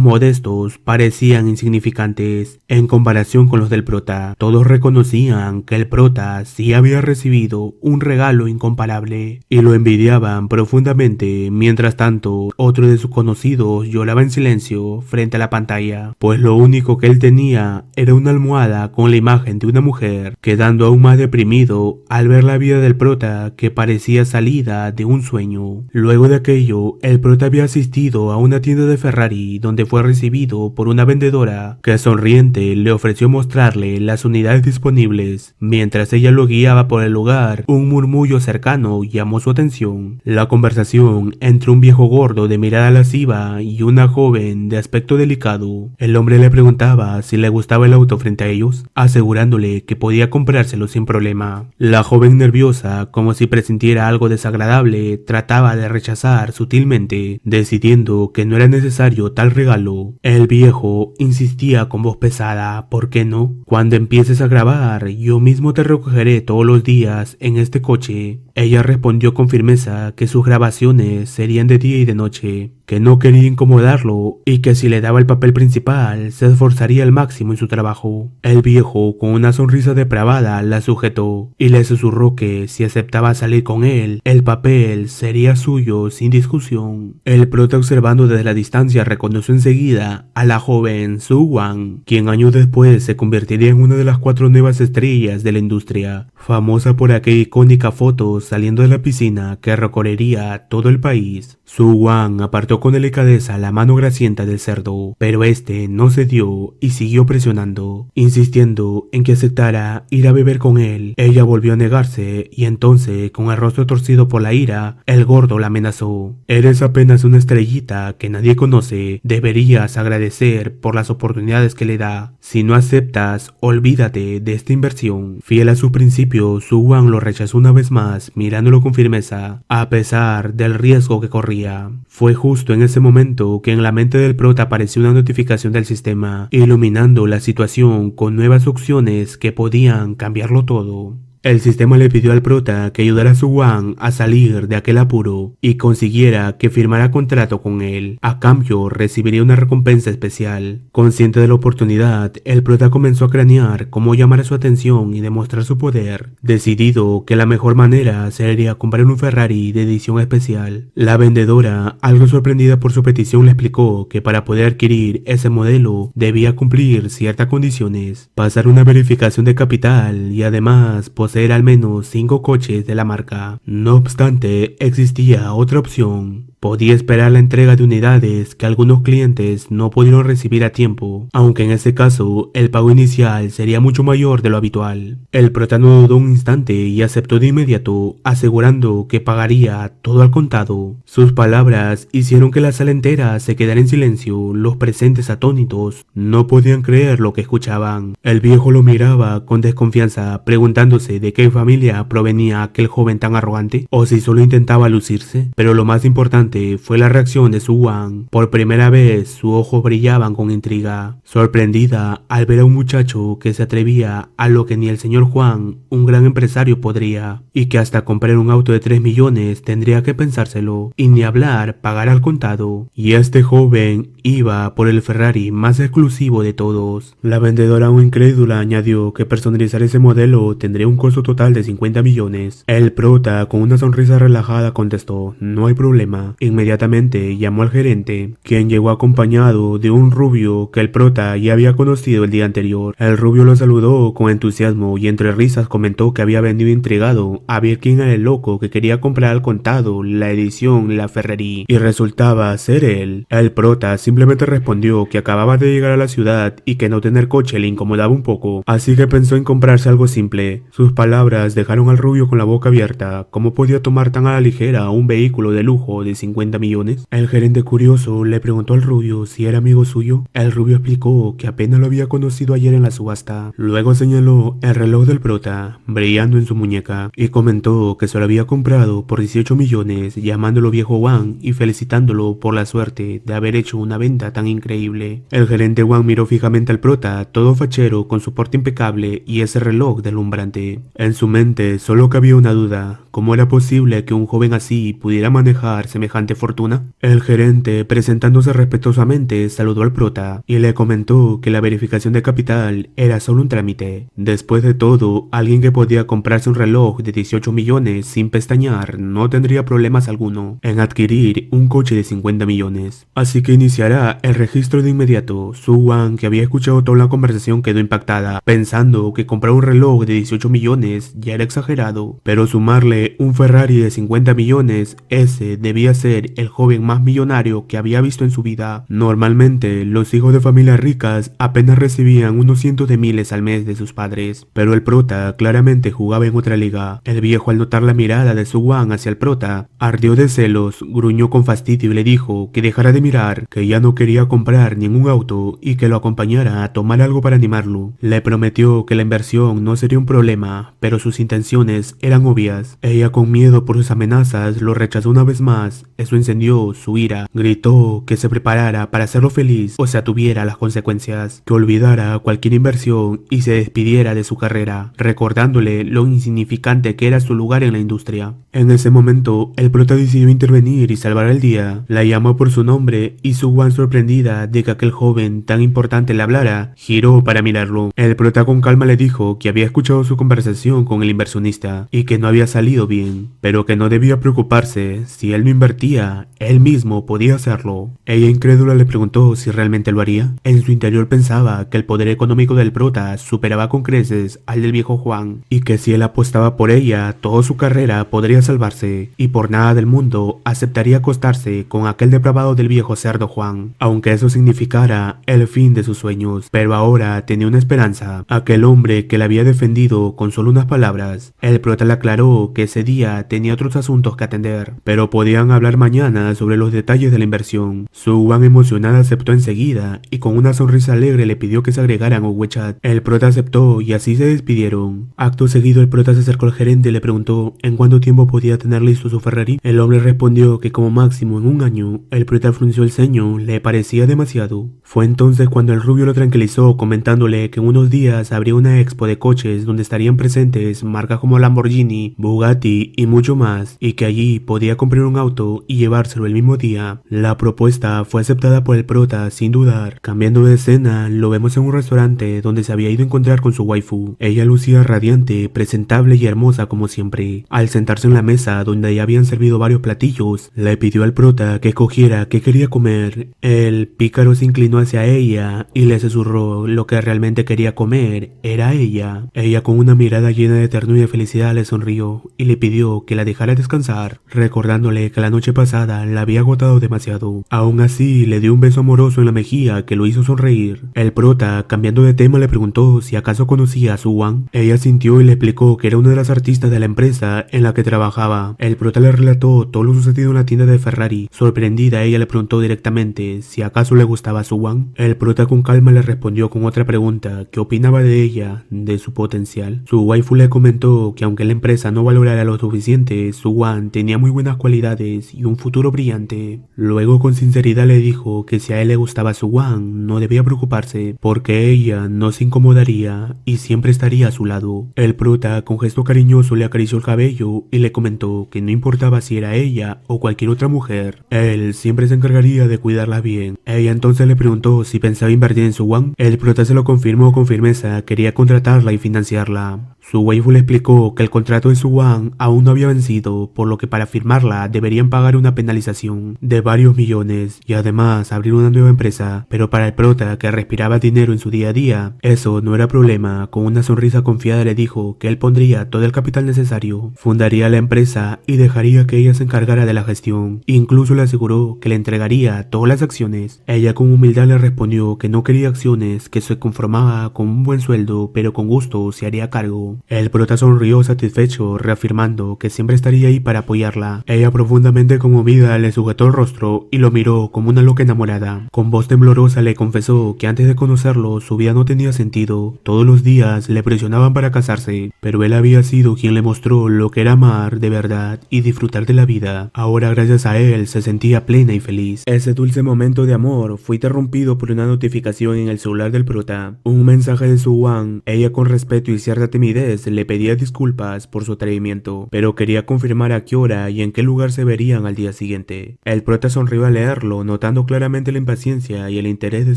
modestos parecían insignificantes en comparación con los del prota. Todos reconocían que el prota sí había recibido un regalo incomparable y lo envidiaban profundamente. Mientras tanto, otro de sus conocidos lloraba en silencio frente a la pantalla, pues lo único que él tenía era una almohada con la imagen de una mujer, quedando aún más deprimido al ver la vida del prota que parecía salida de un sueño. Luego de aquello, el prota había asistido a una tienda de Ferrari donde fue recibido por una vendedora que sonriente le ofreció mostrarle las unidades disponibles. Mientras ella lo guiaba por el lugar, un murmullo cercano llamó su atención. La conversación entre un viejo gordo de mirada lasciva y una joven de aspecto delicado. El hombre le preguntaba si le gustaba el auto frente a ellos, asegurándole que podía comprárselo sin problema. La joven, nerviosa, como si presintiera algo desagradable, trataba de rechazar sutilmente, decidiendo que no era necesario tal regalo. El viejo insistía con voz pesada: ¿por qué no? Cuando empieces a grabar, yo mismo te recogeré todos los días en este coche. Ella respondió con firmeza que sus grabaciones serían de día y de noche, que no quería incomodarlo y que si le daba el papel principal se esforzaría al máximo en su trabajo. El viejo, con una sonrisa depravada, la sujetó y le susurró que si aceptaba salir con él, el papel sería suyo sin discusión. El prota, observando desde la distancia, reconoció enseguida a la joven Su Wang, quien años después se convertiría en una de las 4 nuevas estrellas de la industria, famosa por aquella icónica foto saliendo de la piscina que recorrería todo el país. Su Wan apartó con delicadeza la mano grasienta del cerdo, pero este no cedió y siguió presionando, insistiendo en que aceptara ir a beber con él. Ella volvió a negarse y entonces, con el rostro torcido por la ira, el gordo la amenazó. Eres apenas una estrellita que nadie conoce, deberías agradecer por las oportunidades que le da. Si no aceptas, olvídate de esta inversión. Fiel a su principio, Su Wan lo rechazó una vez más, mirándolo con firmeza, a pesar del riesgo que corría. Fue justo en ese momento que en la mente del prota apareció una notificación del sistema, iluminando la situación con nuevas opciones que podían cambiarlo todo. El sistema le pidió al prota que ayudara a Su Wan a salir de aquel apuro y consiguiera que firmara contrato con él. A cambio, recibiría una recompensa especial. Consciente de la oportunidad, el prota comenzó a cranear cómo llamar su atención y demostrar su poder. Decidido que la mejor manera sería comprar un Ferrari de edición especial. La vendedora, algo sorprendida por su petición, le explicó que para poder adquirir ese modelo debía cumplir ciertas condiciones, pasar una verificación de capital y además poseer al menos 5 coches de la marca. No obstante, existía otra opción. Podía esperar la entrega de unidades que algunos clientes no pudieron recibir a tiempo, aunque en ese caso el pago inicial sería mucho mayor de lo habitual. El prota no dudó un instante y aceptó de inmediato, asegurando que pagaría todo al contado. Sus palabras hicieron que la sala entera se quedara en silencio. Los presentes, atónitos, no podían creer lo que escuchaban. El viejo lo miraba con desconfianza, preguntándose de qué familia provenía aquel joven tan arrogante, o si solo intentaba lucirse. Pero lo más importante fue la reacción de Su Wan. Por primera vez sus ojos brillaban con intriga, sorprendida al ver a un muchacho que se atrevía a lo que ni el señor Juan, un gran empresario, podría, y que hasta comprar un auto de 3 millones tendría que pensárselo, y ni hablar pagar al contado. Y este joven iba por el Ferrari más exclusivo de todos. La vendedora, aún incrédula, añadió que personalizar ese modelo tendría un costo total de 50 millones. El prota, con una sonrisa relajada, contestó: no hay problema. Inmediatamente llamó al gerente, quien llegó acompañado de un rubio que el prota ya había conocido el día anterior. El rubio lo saludó con entusiasmo y entre risas comentó que había venido intrigado a ver quién era el loco que quería comprar al contado la edición La Ferrari, y resultaba ser él. El prota simplemente respondió que acababa de llegar a la ciudad y que no tener coche le incomodaba un poco, así que pensó en comprarse algo simple. Sus palabras dejaron al rubio con la boca abierta. ¿Cómo podía tomar tan a la ligera un vehículo de lujo de 50 millones? El gerente, curioso, le preguntó al rubio si era amigo suyo. El rubio explicó que apenas lo había conocido ayer en la subasta. Luego señaló el reloj del prota, brillando en su muñeca, y comentó que se lo había comprado por 18 millones, llamándolo viejo Wan y felicitándolo por la suerte de haber hecho una venta tan increíble. El gerente Wan miró fijamente al prota, todo fachero, con su porte impecable y ese reloj deslumbrante. En su mente solo cabía una duda: ¿cómo era posible que un joven así pudiera manejar semejante fortuna? El gerente, presentándose respetuosamente, saludó al prota y le comentó que la verificación de capital era solo un trámite. Después de todo, alguien que podía comprarse un reloj de 18 millones sin pestañear no tendría problemas alguno en adquirir un coche de 50 millones. Así que iniciará el registro de inmediato. Su Wan, que había escuchado toda la conversación, quedó impactada, pensando que comprar un reloj de 18 millones ya era exagerado, pero sumarle un Ferrari de 50 millones, ese debía ser el joven más millonario que había visto en su vida. Normalmente, los hijos de familias ricas apenas recibían unos cientos de miles al mes de sus padres, pero el prota claramente jugaba en otra liga. El viejo, al notar la mirada de Su Wan hacia el prota, ardió de celos, gruñó con fastidio y le dijo que dejara de mirar, que ya no quería comprar ningún auto y que lo acompañara a tomar algo para animarlo. Le prometió que la inversión no sería un problema, pero sus intenciones eran obvias. Ella, con miedo por sus amenazas, lo rechazó una vez más. Eso encendió su ira. Gritó que se preparara para hacerlo feliz o se atuviera a las consecuencias, que olvidara cualquier inversión y se despidiera de su carrera, recordándole lo insignificante que era su lugar en la industria. En ese momento, el prota decidió intervenir y salvar el día. La llamó por su nombre y Su Wan, sorprendida de que aquel joven tan importante le hablara, giró para mirarlo. El prota con calma le dijo que había escuchado su conversación con el inversionista y que no había salido bien, pero que no debía preocuparse. Si él no invertía tecnología, él mismo podía hacerlo. Ella incrédula le preguntó si realmente lo haría. En su interior pensaba que el poder económico del prota superaba con creces al del viejo Juan, y que si él apostaba por ella, toda su carrera podría salvarse, y por nada del mundo aceptaría acostarse con aquel depravado del viejo cerdo Juan, aunque eso significara el fin de sus sueños. Pero ahora tenía una esperanza, aquel hombre que la había defendido con solo unas palabras. El prota le aclaró que ese día tenía otros asuntos que atender, pero podían hablar mañana sobre los detalles de la inversión. Su-Wan emocionada aceptó enseguida y con una sonrisa alegre le pidió que se agregaran a WeChat. El prota aceptó y así se despidieron. Acto seguido el prota se acercó al gerente y le preguntó en cuánto tiempo podía tener listo su Ferrari. El hombre respondió que como máximo en un año. El prota frunció el ceño, le parecía demasiado. Fue entonces cuando el rubio lo tranquilizó comentándole que en unos días habría una expo de coches donde estarían presentes marcas como Lamborghini, Bugatti y mucho más, y que allí podía comprar un auto y llevárselo el mismo día. La propuesta fue aceptada por el prota sin dudar. Cambiando de escena, lo vemos en un restaurante donde se había ido a encontrar con su waifu. Ella lucía radiante, presentable y hermosa como siempre. Al sentarse en la mesa donde ya habían servido varios platillos, le pidió al prota que escogiera qué quería comer. El pícaro se inclinó hacia ella y le susurró lo que realmente quería comer era ella. Ella con una mirada llena de ternura y de felicidad le sonrió y le pidió que la dejara descansar, recordándole que la noche pasada la había agotado demasiado. Aún así le dio un beso amoroso en la mejilla que lo hizo sonreír. El prota, cambiando de tema, le preguntó si acaso conocía a Su-Wan. Ella sintió y le explicó que era una de las artistas de la empresa en la que trabajaba. El prota le relató todo lo sucedido en la tienda de Ferrari. Sorprendida, ella le preguntó directamente si acaso le gustaba a Su-Wan. El prota con calma le respondió con otra pregunta, ¿qué opinaba de ella, de su potencial? Su waifu le comentó que aunque la empresa no valorara lo suficiente, Su-Wan tenía muy buenas cualidades y un futuro brillante. Luego con sinceridad le dijo que si a él le gustaba Su-Wan, no debía preocuparse, porque ella no se incomodaría y siempre estaría a su lado. El prota con gesto cariñoso le acarició el cabello y le comentó que no importaba si era ella o cualquier otra mujer, él siempre se encargaría de cuidarla bien. Ella entonces le preguntó si pensaba invertir en Su-Wan. El prota se lo confirmó con firmeza, quería contratarla y financiarla. Su waifu le explicó que el contrato de Su-Wan aún no había vencido, por lo que para firmarla deberían pagar una penalización de varios millones y además abrir una nueva empresa, pero para el prota que respiraba dinero en su día a día, eso no era problema. Con una sonrisa confiada le dijo que él pondría todo el capital necesario, fundaría la empresa y dejaría que ella se encargara de la gestión. Incluso le aseguró que le entregaría todas las acciones. Ella con humildad le respondió que no quería acciones, que se conformaba con un buen sueldo, pero con gusto se haría cargo. El prota sonrió satisfecho, reafirmando que siempre estaría ahí para apoyarla. Ella profundamente conmovida le sujetó el rostro y lo miró como una loca enamorada. Con voz temblorosa le confesó que antes de conocerlo su vida no tenía sentido. Todos los días le presionaban para casarse, pero él había sido quien le mostró lo que era amar de verdad y disfrutar de la vida. Ahora gracias a él se sentía plena y feliz. Ese dulce momento de amor fue interrumpido por una notificación en el celular del prota. Un mensaje de Su-Wan. Ella con respeto y cierta timidez le pedía disculpas por su atrevimiento, pero quería confirmar a qué hora y en qué lugar se verían al día siguiente. El prota sonrió al leerlo, notando claramente la impaciencia y el interés de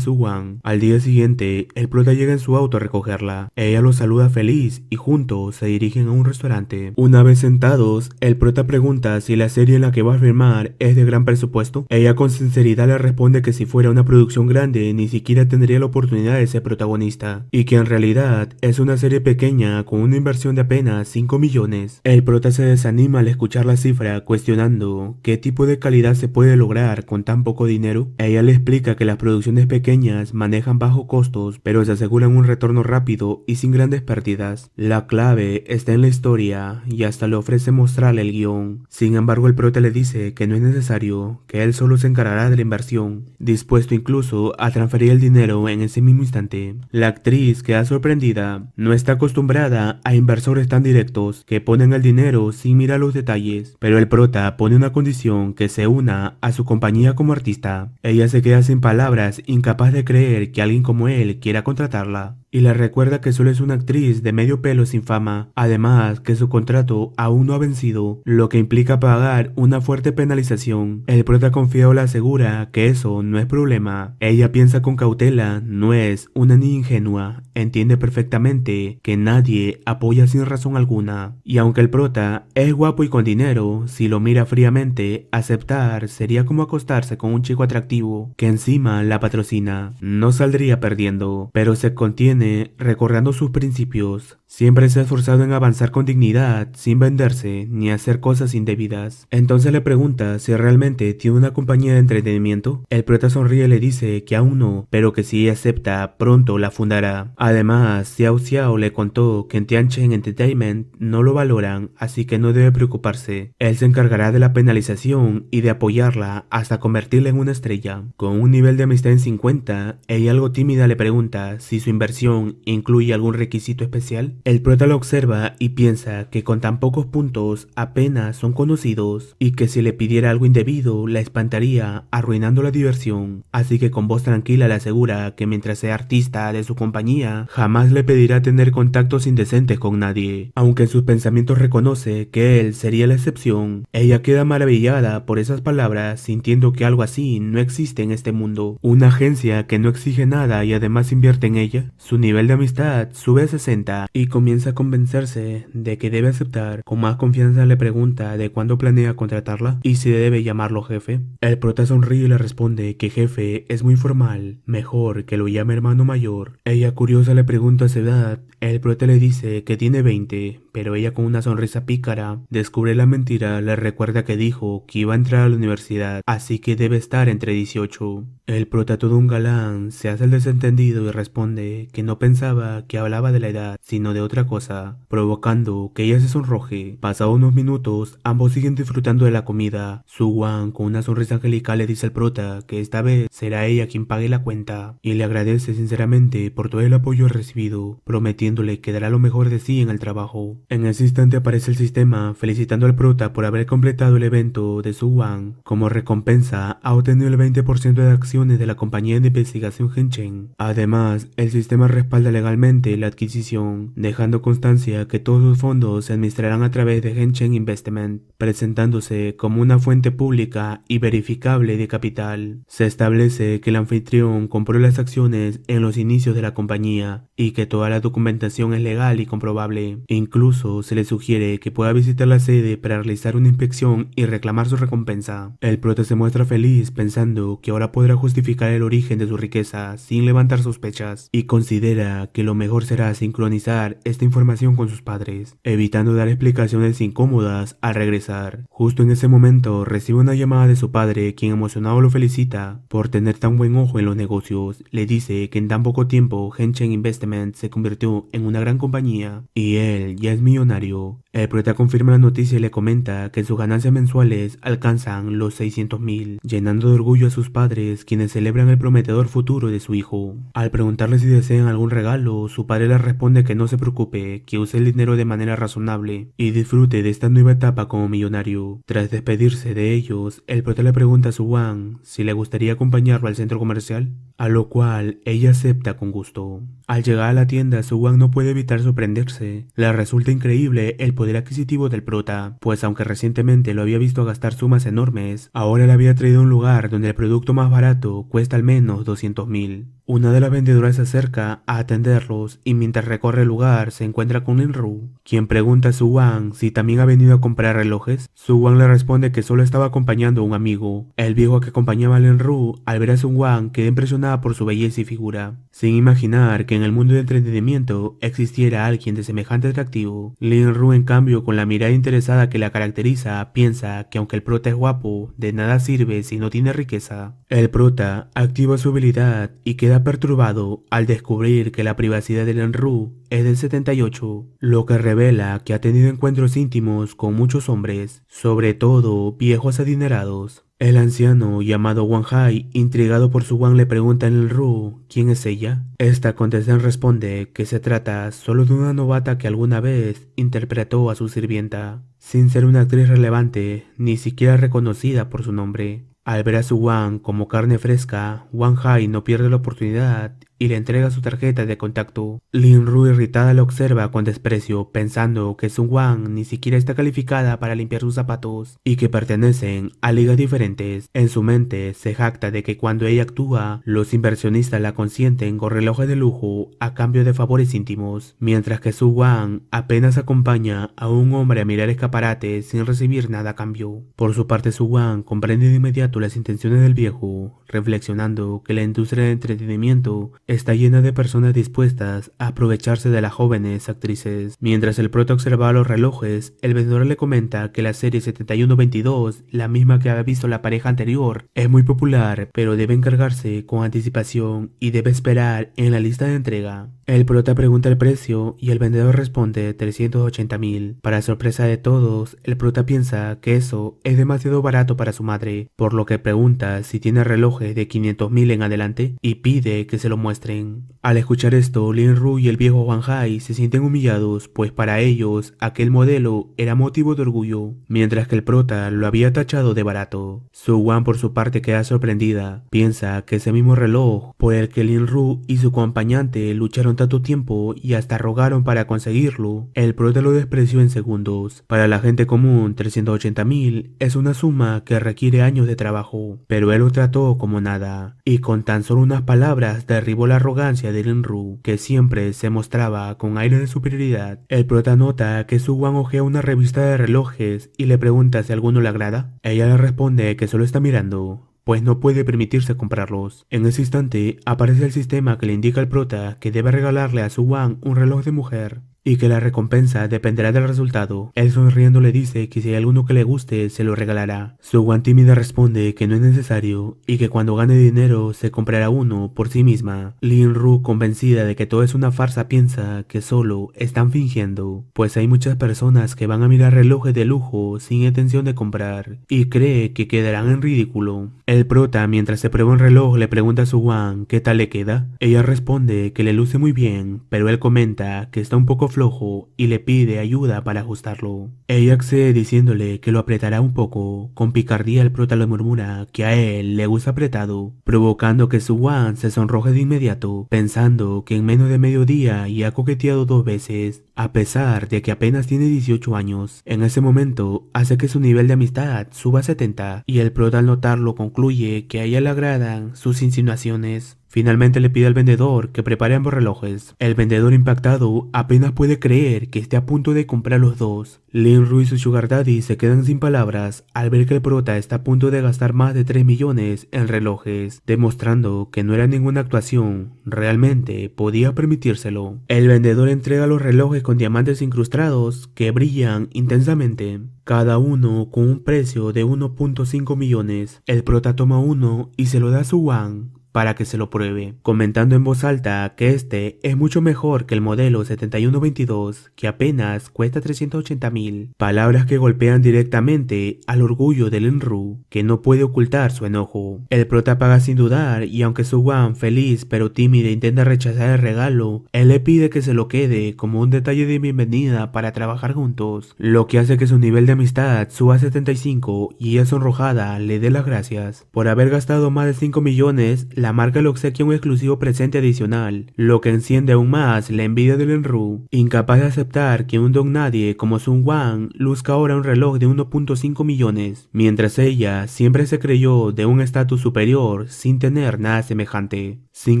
Su-Wan. Al día siguiente, el prota llega en su auto a recogerla. Ella lo saluda feliz y juntos se dirigen a un restaurante. Una vez sentados, el prota pregunta si la serie en la que va a filmar es de gran presupuesto. Ella con sinceridad le responde que si fuera una producción grande ni siquiera tendría la oportunidad de ser protagonista, y que en realidad es una serie pequeña con una inversión de apenas 5 millones. El prota se desanima al escuchar la cifra, cuestionando qué tipo de calidad se puede lograr con tan poco dinero. Ella le explica que las producciones pequeñas manejan bajos costos, pero se aseguran un retorno rápido y sin grandes pérdidas. La clave está en la historia y hasta le ofrece mostrarle el guión. Sin embargo, el prota le dice que no es necesario, que él solo se encargará de la inversión, dispuesto incluso a transferir el dinero en ese mismo instante. La actriz queda sorprendida, no está acostumbrada a inversores tan directos que ponen el dinero sin mirar los detalles, pero el prota pone una condición: que se una a su compañía como artista. Ella se queda sin palabras, incapaz de creer que alguien como él quiera contratarla. y le recuerda que solo es una actriz de medio pelo sin fama, además que su contrato aún no ha vencido, lo que implica pagar una fuerte penalización. El prota confiado le asegura que eso no es problema. Ella piensa con cautela, no es una niña ingenua, entiende perfectamente que nadie apoya sin razón alguna, y aunque el prota es guapo y con dinero, si lo mira fríamente, aceptar sería como acostarse con un chico atractivo que encima la patrocina. No saldría perdiendo, pero se contiene recordando sus principios. Siempre se ha esforzado en avanzar con dignidad, sin venderse ni hacer cosas indebidas. Entonces le pregunta si realmente tiene una compañía de entretenimiento. El prota sonríe y le dice que aún no, pero que si ella acepta, pronto la fundará. Además, Xiao Xiao le contó que en Tianchen Entertainment no lo valoran, así que no debe preocuparse. Él se encargará de la penalización y de apoyarla hasta convertirla en una estrella. Con un nivel de amistad en 50, ella algo tímida le pregunta si su inversión incluye algún requisito especial. El prota lo observa y piensa que con tan pocos puntos apenas son conocidos y que si le pidiera algo indebido la espantaría arruinando la diversión, así que con voz tranquila le asegura que mientras sea artista de su compañía jamás le pedirá tener contactos indecentes con nadie, aunque en sus pensamientos reconoce que él sería la excepción. Ella queda maravillada por esas palabras, sintiendo que algo así no existe en este mundo. Una agencia que no exige nada y además invierte en ella. Su nivel de amistad sube a 60 y comienza a convencerse de que debe aceptar. Con más confianza le pregunta de cuándo planea contratarla y si debe llamarlo jefe. El prota sonríe y le responde que jefe es muy formal, mejor que lo llame hermano mayor. Ella curiosa le pregunta su edad. El prota le dice que tiene 20, pero ella con una sonrisa pícara descubre la mentira, le recuerda que dijo que iba a entrar a la universidad, así que debe estar entre 18. El prota, todo un galán, se hace el desentendido y responde que no pensaba que hablaba de la edad, sino de otra cosa, provocando que ella se sonroje. Pasados unos minutos, ambos siguen disfrutando de la comida. Su-Wan con una sonrisa angelical le dice al prota que esta vez será ella quien pague la cuenta, y le agradece sinceramente por todo el apoyo recibido, prometiéndole que dará lo mejor de sí en el trabajo. En ese instante aparece el sistema felicitando al prota por haber completado el evento de Su-Wan. Como recompensa, ha obtenido el 20% de acciones de la compañía de investigación Hengchen. Además, el sistema respalda legalmente la adquisición, dejando constancia que todos los fondos se administrarán a través de Hengchen Investment, presentándose como una fuente pública y verificable de capital. Se establece que el anfitrión compró las acciones en los inicios de la compañía y que toda la documentación es legal y comprobable. Incluso se le sugiere que pueda visitar la sede para realizar una inspección y reclamar su recompensa. El prota se muestra feliz pensando que ahora podrá justificar el origen de su riqueza sin levantar sospechas, y considera que lo mejor será sincronizar esta información con sus padres, evitando dar explicaciones incómodas al regresar. Justo en ese momento recibe una llamada de su padre, quien emocionado lo felicita por tener tan buen ojo en los negocios. Le dice que en tan poco tiempo Hengchen Investment se convirtió en una gran compañía y él ya es millonario. El prota confirma la noticia y le comenta que sus ganancias mensuales alcanzan los 600.000, llenando de orgullo a sus padres, quienes celebran el prometedor futuro de su hijo. Al preguntarle si desean algún regalo, su padre le responde que no se preocupe, que use el dinero de manera razonable y disfrute de esta nueva etapa como millonario. Tras despedirse de ellos, el prota le pregunta a Su-Wan si le gustaría acompañarlo al centro comercial, a lo cual ella acepta con gusto. Al llegar a la tienda, Su-Wan no puede evitar sorprenderse. Le resulta increíble el poder adquisitivo del prota, pues aunque recientemente lo había visto gastar sumas enormes, ahora le había traído a un lugar donde el producto más barato cuesta al menos 200.000. Una de las vendedoras se acerca a atenderlos y mientras recorre el lugar se encuentra con Lin-Ru, quien pregunta a Su-Wan si también ha venido a comprar relojes. Su-Wan le responde que solo estaba acompañando a un amigo. El viejo que acompañaba a Lin-Ru, al ver a Su-Wan, queda impresionada por su belleza y figura, sin imaginar que en el mundo del entretenimiento existiera alguien de semejante atractivo. Lin-Ru, en cambio, con la mirada interesada que la caracteriza, piensa que aunque el prota es guapo, de nada sirve si no tiene riqueza. El prota activa su habilidad y queda perturbado al descubrir que la privacidad de Lin-Ru es del 78, lo que revela que ha tenido encuentros íntimos con muchos hombres, sobre todo viejos adinerados. El anciano, llamado Wang Hai, intrigado por Su-Wan, le pregunta a Lin-Ru quién es ella. Esta contesta y responde que se trata solo de una novata que alguna vez interpretó a su sirvienta, sin ser una actriz relevante, ni siquiera reconocida por su nombre. Al ver a Su-Wan como carne fresca, Wang Hai no pierde la oportunidad y le entrega su tarjeta de contacto. Lin-Ru irritada lo observa con desprecio, pensando que Sun-Wan ni siquiera está calificada para limpiar sus zapatos y que pertenecen a ligas diferentes. En su mente se jacta de que cuando ella actúa, los inversionistas la consienten con relojes de lujo a cambio de favores íntimos, mientras que Sun-Wan apenas acompaña a un hombre a mirar escaparates sin recibir nada a cambio. Por su parte, Sun-Wan comprende de inmediato las intenciones del viejo, reflexionando que la industria del entretenimiento está llena de personas dispuestas a aprovecharse de las jóvenes actrices. Mientras el prota observaba los relojes, el vendedor le comenta que la serie 7122, la misma que había visto la pareja anterior, es muy popular, pero debe encargarse con anticipación y debe esperar en la lista de entrega. El prota pregunta el precio y el vendedor responde 380.000. Para sorpresa de todos, el prota piensa que eso es demasiado barato para su madre, por lo que pregunta si tiene relojes de 500.000 en adelante y pide que se lo muestren. Al escuchar esto, Lin-Ru y el viejo Wang Hai se sienten humillados, pues para ellos aquel modelo era motivo de orgullo, mientras que el prota lo había tachado de barato. Sun-Wan por su parte queda sorprendida, piensa que ese mismo reloj por el que Lin-Ru y su acompañante lucharon tanto tiempo y hasta rogaron para conseguirlo, el prota lo despreció en segundos. Para la gente común, 380.000 es una suma que requiere años de trabajo, pero él lo trató como nada, y con tan solo unas palabras derribó la arrogancia de Lin-Ru, que siempre se mostraba con aire de superioridad. El prota nota que Sun-Wan ojea una revista de relojes y le pregunta si alguno le agrada. Ella le responde que solo está mirando, pues no puede permitirse comprarlos. En ese instante aparece el sistema que le indica al prota que debe regalarle a Sun-Wan un reloj de mujer y que la recompensa dependerá del resultado. Él sonriendo le dice que si hay alguno que le guste se lo regalará. Sun-Wan tímida responde que no es necesario y que cuando gane dinero se comprará uno por sí misma. Lin-Ru, convencida de que todo es una farsa, piensa que solo están fingiendo, pues hay muchas personas que van a mirar relojes de lujo sin intención de comprar y cree que quedarán en ridículo. El prota, mientras se prueba un reloj, le pregunta a Sun-Wan qué tal le queda. Ella responde que le luce muy bien, pero él comenta que está un poco flojo y le pide ayuda para ajustarlo. Ella accede diciéndole que lo apretará un poco. Con picardía el prota le murmura que a él le gusta apretado, provocando que Sun-Wan se sonroje de inmediato, pensando que en menos de mediodía ya ha coqueteado 2 veces, a pesar de que apenas tiene 18 años. En ese momento hace que su nivel de amistad suba a 70 y el prota al notarlo concluye que a ella le agradan sus insinuaciones. Finalmente le pide al vendedor que prepare ambos relojes. El vendedor, impactado, apenas puede creer que esté a punto de comprar los dos. Lin-Ru y su sugar daddy se quedan sin palabras al ver que el prota está a punto de gastar más de 3 millones en relojes, demostrando que no era ninguna actuación, realmente podía permitírselo. El vendedor entrega los relojes con diamantes incrustados que brillan intensamente, cada uno con un precio de 1.5 millones. El prota toma uno y se lo da a Sun-Wan para que se lo pruebe, comentando en voz alta que este es mucho mejor que el modelo 7122, que apenas cuesta 380.000. Palabras que golpean directamente al orgullo de Lin-Ru, que no puede ocultar su enojo. El prota paga sin dudar y aunque Sun-Wan, feliz pero tímida, intenta rechazar el regalo, él le pide que se lo quede como un detalle de bienvenida para trabajar juntos, lo que hace que su nivel de amistad suba a 75 y ella, sonrojada, le dé las gracias. Por haber gastado más de 5 millones, la marca le obsequia un exclusivo presente adicional, lo que enciende aún más la envidia de Lin-Ru, incapaz de aceptar que un don nadie como Sun-Wan luzca ahora un reloj de 1.5 millones, mientras ella siempre se creyó de un estatus superior sin tener nada semejante. Sin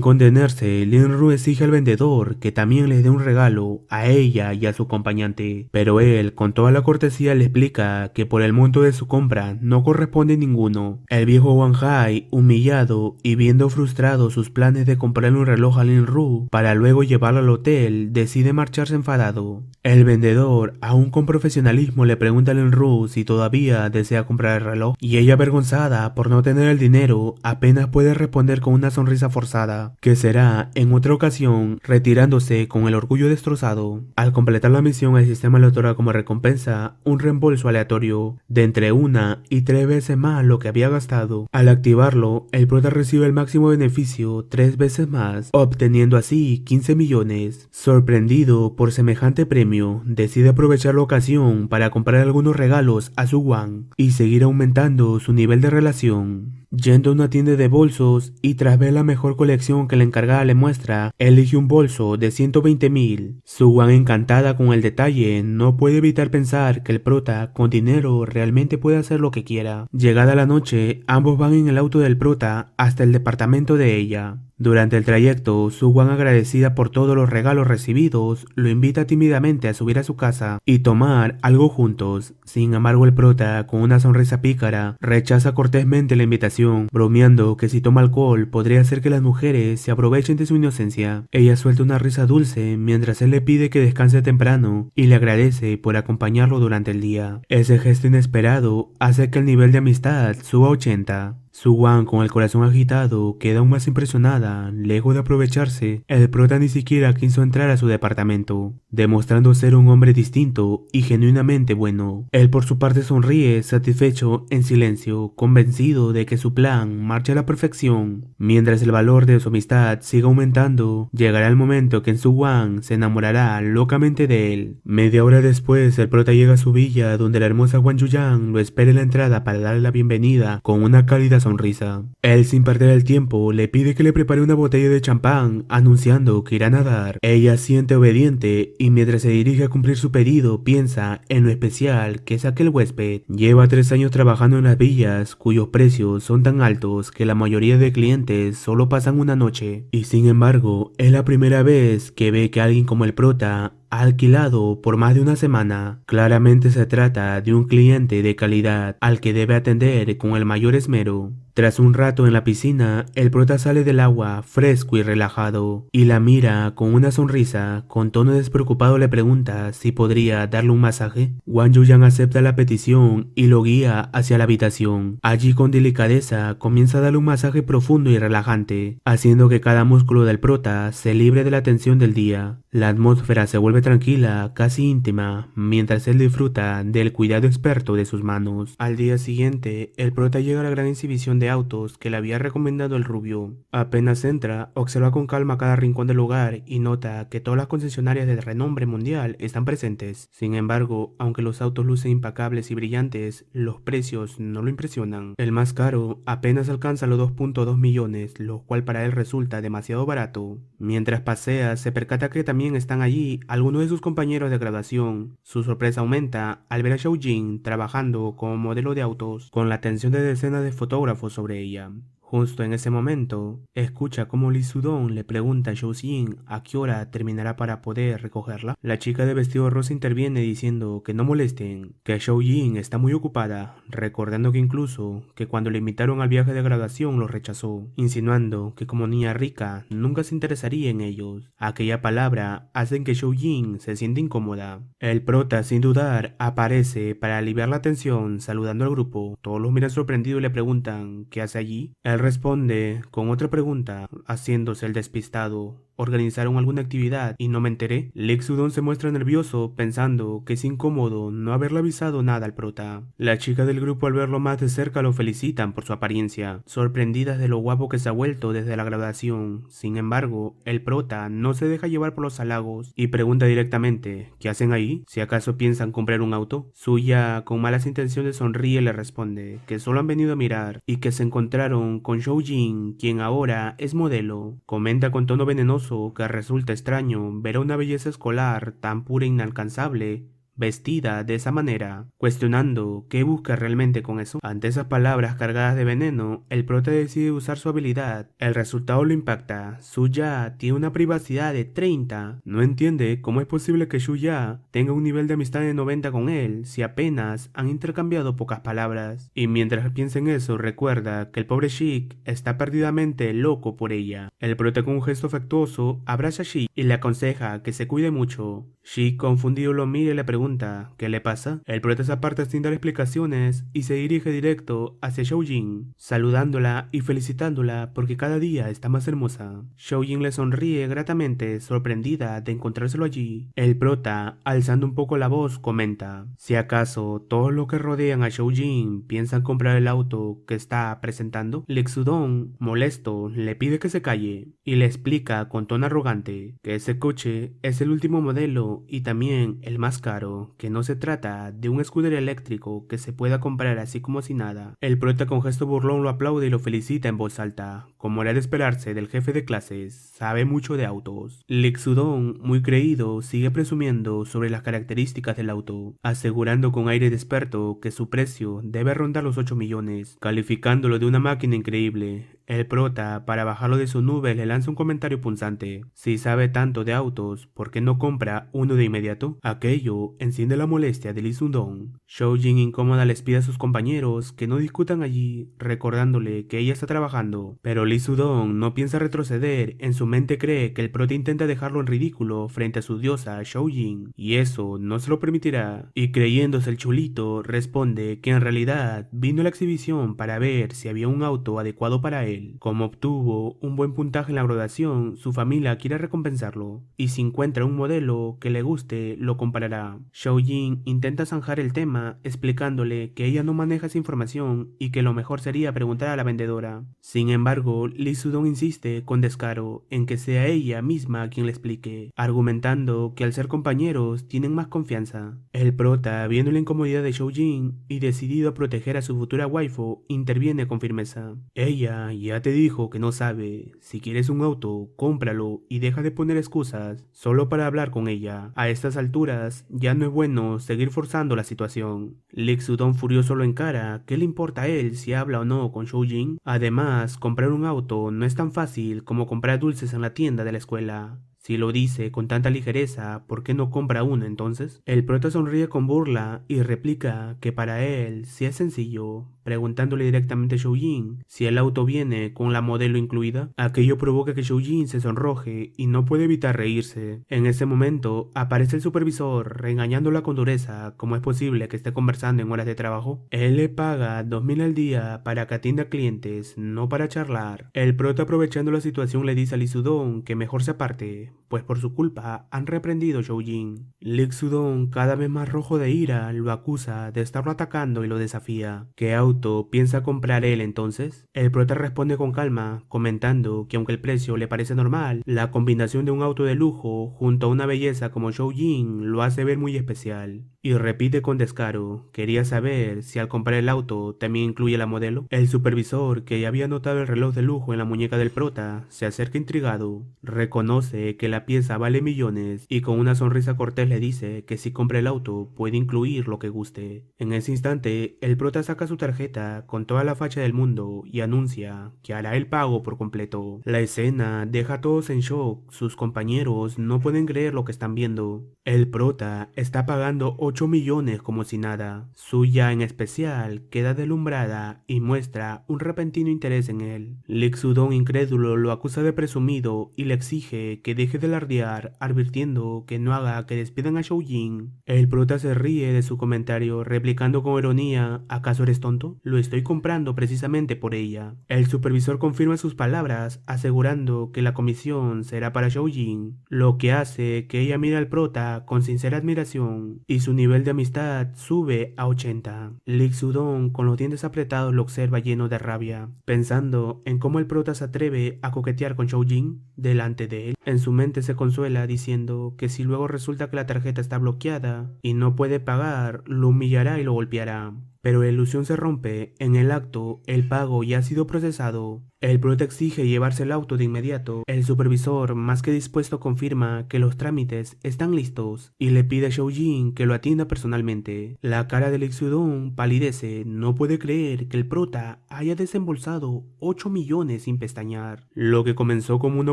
contenerse, Lin-Ru exige al vendedor que también le dé un regalo a ella y a su acompañante, pero él con toda la cortesía le explica que por el monto de su compra no corresponde ninguno. El viejo Wang Hai, humillado y viendo frustrados sus planes de comprarle un reloj a Lin-Ru para luego llevarlo al hotel, decide marcharse enfadado. El vendedor, aún con profesionalismo, le pregunta a Lin-Ru si todavía desea comprar el reloj, y ella, avergonzada por no tener el dinero, apenas puede responder con una sonrisa forzada, que será en otra ocasión, retirándose con el orgullo destrozado. Al completar la misión, el sistema le otorga como recompensa un reembolso aleatorio de entre 1 y 3 veces más lo que había gastado. Al activarlo, el prota recibe el máximo máximo beneficio 3 veces más, obteniendo así 15 millones. Sorprendido por semejante premio, decide aprovechar la ocasión para comprar algunos regalos a Su Wan y seguir aumentando su nivel de relación. Yendo a una tienda de bolsos y tras ver la mejor colección que la encargada le muestra, elige un bolso de 120.000. Su Wan, encantada con el detalle, no puede evitar pensar que el prota con dinero realmente puede hacer lo que quiera. Llegada la noche, ambos van en el auto del prota hasta el departamento de ella. Durante el trayecto, Su Wan, agradecida por todos los regalos recibidos, lo invita tímidamente a subir a su casa y tomar algo juntos. Sin embargo, el prota, con una sonrisa pícara, rechaza cortésmente la invitación, bromeando que si toma alcohol podría hacer que las mujeres se aprovechen de su inocencia. Ella suelta una risa dulce mientras él le pide que descanse temprano y le agradece por acompañarlo durante el día. Ese gesto inesperado hace que el nivel de amistad suba a 80. Su Wan, con el corazón agitado, queda aún más impresionada. Lejos de aprovecharse, el prota ni siquiera quiso entrar a su departamento, demostrando ser un hombre distinto y genuinamente bueno. Él por su parte sonríe, satisfecho, en silencio, convencido de que su plan marcha a la perfección. Mientras el valor de su amistad siga aumentando, llegará el momento que Su Wan se enamorará locamente de él. Media hora después, el prota llega a su villa, donde la hermosa Wan Yuyan lo espera en la entrada para darle la bienvenida con una cálida sonrisa. Él, sin perder el tiempo, le pide que le prepare una botella de champán, anunciando que irá a nadar. Ella siente obediente y mientras se dirige a cumplir su pedido, piensa en lo especial que es aquel huésped. Lleva 3 años trabajando en las villas, cuyos precios son tan altos que la mayoría de clientes solo pasan una noche. Y sin embargo, es la primera vez que ve que alguien como el prota ha alquilado por más de una semana. Claramente se trata de un cliente de calidad al que debe atender con el mayor esmero. Tras un rato en la piscina, el prota sale del agua fresco y relajado y la mira con una sonrisa. Con tono despreocupado le pregunta si podría darle un masaje. Wan Yuyan acepta la petición y lo guía hacia la habitación. Allí, con delicadeza, comienza a darle un masaje profundo y relajante, haciendo que cada músculo del prota se libre de la tensión del día. La atmósfera se vuelve tranquila, casi íntima, mientras él disfruta del cuidado experto de sus manos. Al día siguiente, el prota llega a la gran exhibición de autos que le había recomendado el rubio. Apenas entra, observa con calma cada rincón del lugar y nota que todas las concesionarias de renombre mundial están presentes. Sin embargo, aunque los autos lucen impecables y brillantes, los precios no lo impresionan. El más caro apenas alcanza los 2.2 millones, lo cual para él resulta demasiado barato. Mientras pasea, se percata que también están allí algunos de sus compañeros de graduación. Su sorpresa aumenta al ver a Xiao Jing trabajando como modelo de autos, con la atención de decenas de fotógrafos sobre ella. Justo en ese momento, escucha cómo Lee Sudong le pregunta a Xiao Jing a qué hora terminará para poder recogerla. La chica de vestido rosa interviene diciendo que no molesten, que Xiao Jing está muy ocupada, recordando que incluso que cuando le invitaron al viaje de graduación lo rechazó, insinuando que como niña rica nunca se interesaría en ellos. Aquella palabra hace que Xiao Jing se siente incómoda. El prota, sin dudar, aparece para aliviar la tensión, saludando al grupo. Todos los miran sorprendidos y le preguntan ¿qué hace allí? Él responde con otra pregunta, haciéndose el despistado. ¿Organizaron alguna actividad y no me enteré? Lee Sudong se muestra nervioso, pensando que es incómodo no haberle avisado nada al prota. La chica del grupo, al verlo más de cerca, lo felicitan por su apariencia, sorprendidas de lo guapo que se ha vuelto desde la graduación. Sin embargo, el prota no se deja llevar por los halagos y pregunta directamente ¿qué hacen ahí? ¿Si acaso piensan comprar un auto? Suya, con malas intenciones, sonríe y le responde que solo han venido a mirar y que se encontraron con Xiao Jing, quien ahora es modelo. Comenta con tono venenoso que resulta extraño ver a una belleza escolar tan pura e inalcanzable vestida de esa manera, cuestionando qué busca realmente con eso. Ante esas palabras cargadas de veneno, el prota decide usar su habilidad. El resultado lo impacta. Suya tiene una privacidad de 30. No entiende cómo es posible que Suya tenga un nivel de amistad de 90 con él si apenas han intercambiado pocas palabras. Y mientras piensa en eso, recuerda que el pobre Sheik está perdidamente loco por ella. El prota, con un gesto afectuoso, abraza a Sheik y le aconseja que se cuide mucho. Sheik, confundido, lo mira y le pregunta pregunta ¿qué le pasa? El prota se aparta sin dar explicaciones y se dirige directo hacia Shoujin, saludándola y felicitándola porque cada día está más hermosa. Shoujin le sonríe gratamente, sorprendida de encontrárselo allí. El prota, alzando un poco la voz, comenta: si acaso todos los que rodean a Shoujin piensan comprar el auto que está presentando. Lee Xudong, molesto, le pide que se calle y le explica con tono arrogante que ese coche es el último modelo y también el más caro, que no se trata de un scooter eléctrico que se pueda comprar así como si nada. El prota con gesto burlón lo aplaude y lo felicita en voz alta. Como era de esperarse del jefe de clases, sabe mucho de autos. Lee Xudong, muy creído, sigue presumiendo sobre las características del auto, asegurando con aire de experto que su precio debe rondar los 8 millones, calificándolo de una máquina increíble. El prota, para bajarlo de su nube, le lanza un comentario punzante: si sabe tanto de autos, ¿por qué no compra uno de inmediato? Aquello enciende la molestia de Lee Xudong. Shoujin, incómoda, les pide a sus compañeros que no discutan allí, recordándole que ella está trabajando, pero Lee Xudong no piensa retroceder. En su mente cree que el prota intenta dejarlo en ridículo frente a su diosa Shoujin, y eso no se lo permitirá, y creyéndose el chulito, responde que en realidad vino a la exhibición para ver si había un auto adecuado para él. Como obtuvo un buen puntaje en la graduación, su familia quiere recompensarlo, y si encuentra un modelo que le guste, lo comprará. Shoujin intenta zanjar el tema, explicándole que ella no maneja esa información y que lo mejor sería preguntar a la vendedora. Sin embargo, Lee Xudong insiste con descaro en que sea ella misma quien le explique, argumentando que al ser compañeros tienen más confianza. El prota, viendo la incomodidad de Shoujin y decidido a proteger a su futura waifu, interviene con firmeza. Ella ya te dijo que no sabe. Si quieres un auto, cómpralo y deja de poner excusas solo para hablar con ella. A estas alturas ya no es bueno seguir forzando la situación. Lee Xudong furioso lo encara. ¿Qué le importa a él si habla o no con Shoujin? Además, comprar un auto no es tan fácil como comprar dulces en la tienda de la escuela. Si lo dice con tanta ligereza, ¿por qué no compra uno entonces? El prota sonríe con burla y replica que para él sí es sencillo, preguntándole directamente a Shoujin si el auto viene con la modelo incluida. Aquello provoca que Shoujin se sonroje y no puede evitar reírse. En ese momento aparece el supervisor regañándola con dureza. ¿Cómo es posible que esté conversando en horas de trabajo? Él le paga 2.000 al día para que atienda clientes, no para charlar. El prota, aprovechando la situación, le dice a Lee Xudong que mejor se aparte, pues por su culpa han reprendido a Shoujin. Lee Xudong, cada vez más rojo de ira, lo acusa de estarlo atacando y lo desafía. ¿Qué auto piensa comprar él entonces? El prota responde con calma, comentando que aunque el precio le parece normal, la combinación de un auto de lujo junto a una belleza como Shoujin lo hace ver muy especial. Y repite con descaro: quería saber si al comprar el auto también incluye la modelo. El supervisor, que ya había notado el reloj de lujo en la muñeca del prota, se acerca intrigado. Reconoce que la pieza vale millones y con una sonrisa cortés le dice que si compra el auto puede incluir lo que guste. En ese instante, el prota saca su tarjeta con toda la facha del mundo y anuncia que hará el pago por completo. La escena deja a todos en shock. Sus compañeros no pueden creer lo que están viendo. El prota está pagando 8 millones como si nada. Suya en especial queda deslumbrada y muestra un repentino interés en él. Lee Xudong, incrédulo, lo acusa de presumido y le exige que deje de alardear, advirtiendo que no haga que despidan a Shoujin. El prota se ríe de su comentario, replicando con ironía: ¿acaso eres tonto? Lo estoy comprando precisamente por ella. El supervisor confirma sus palabras, asegurando que la comisión será para Shoujin, lo que hace que ella mire al prota con sincera admiración y su nivel de amistad sube a 80. Lee Xudong, con los dientes apretados, lo observa lleno de rabia, pensando en cómo el prota se atreve a coquetear con Shoujin delante de él. En su mente se consuela diciendo que si luego resulta que la tarjeta está bloqueada y no puede pagar, lo humillará y lo golpeará. Pero la ilusión se rompe. En el acto, el pago ya ha sido procesado. El prota exige llevarse el auto de inmediato. El supervisor, más que dispuesto, confirma que los trámites están listos y le pide a Shoujin que lo atienda personalmente. La cara de Lee Xudong palidece. No puede creer que el prota haya desembolsado 8 millones sin pestañear. Lo que comenzó como una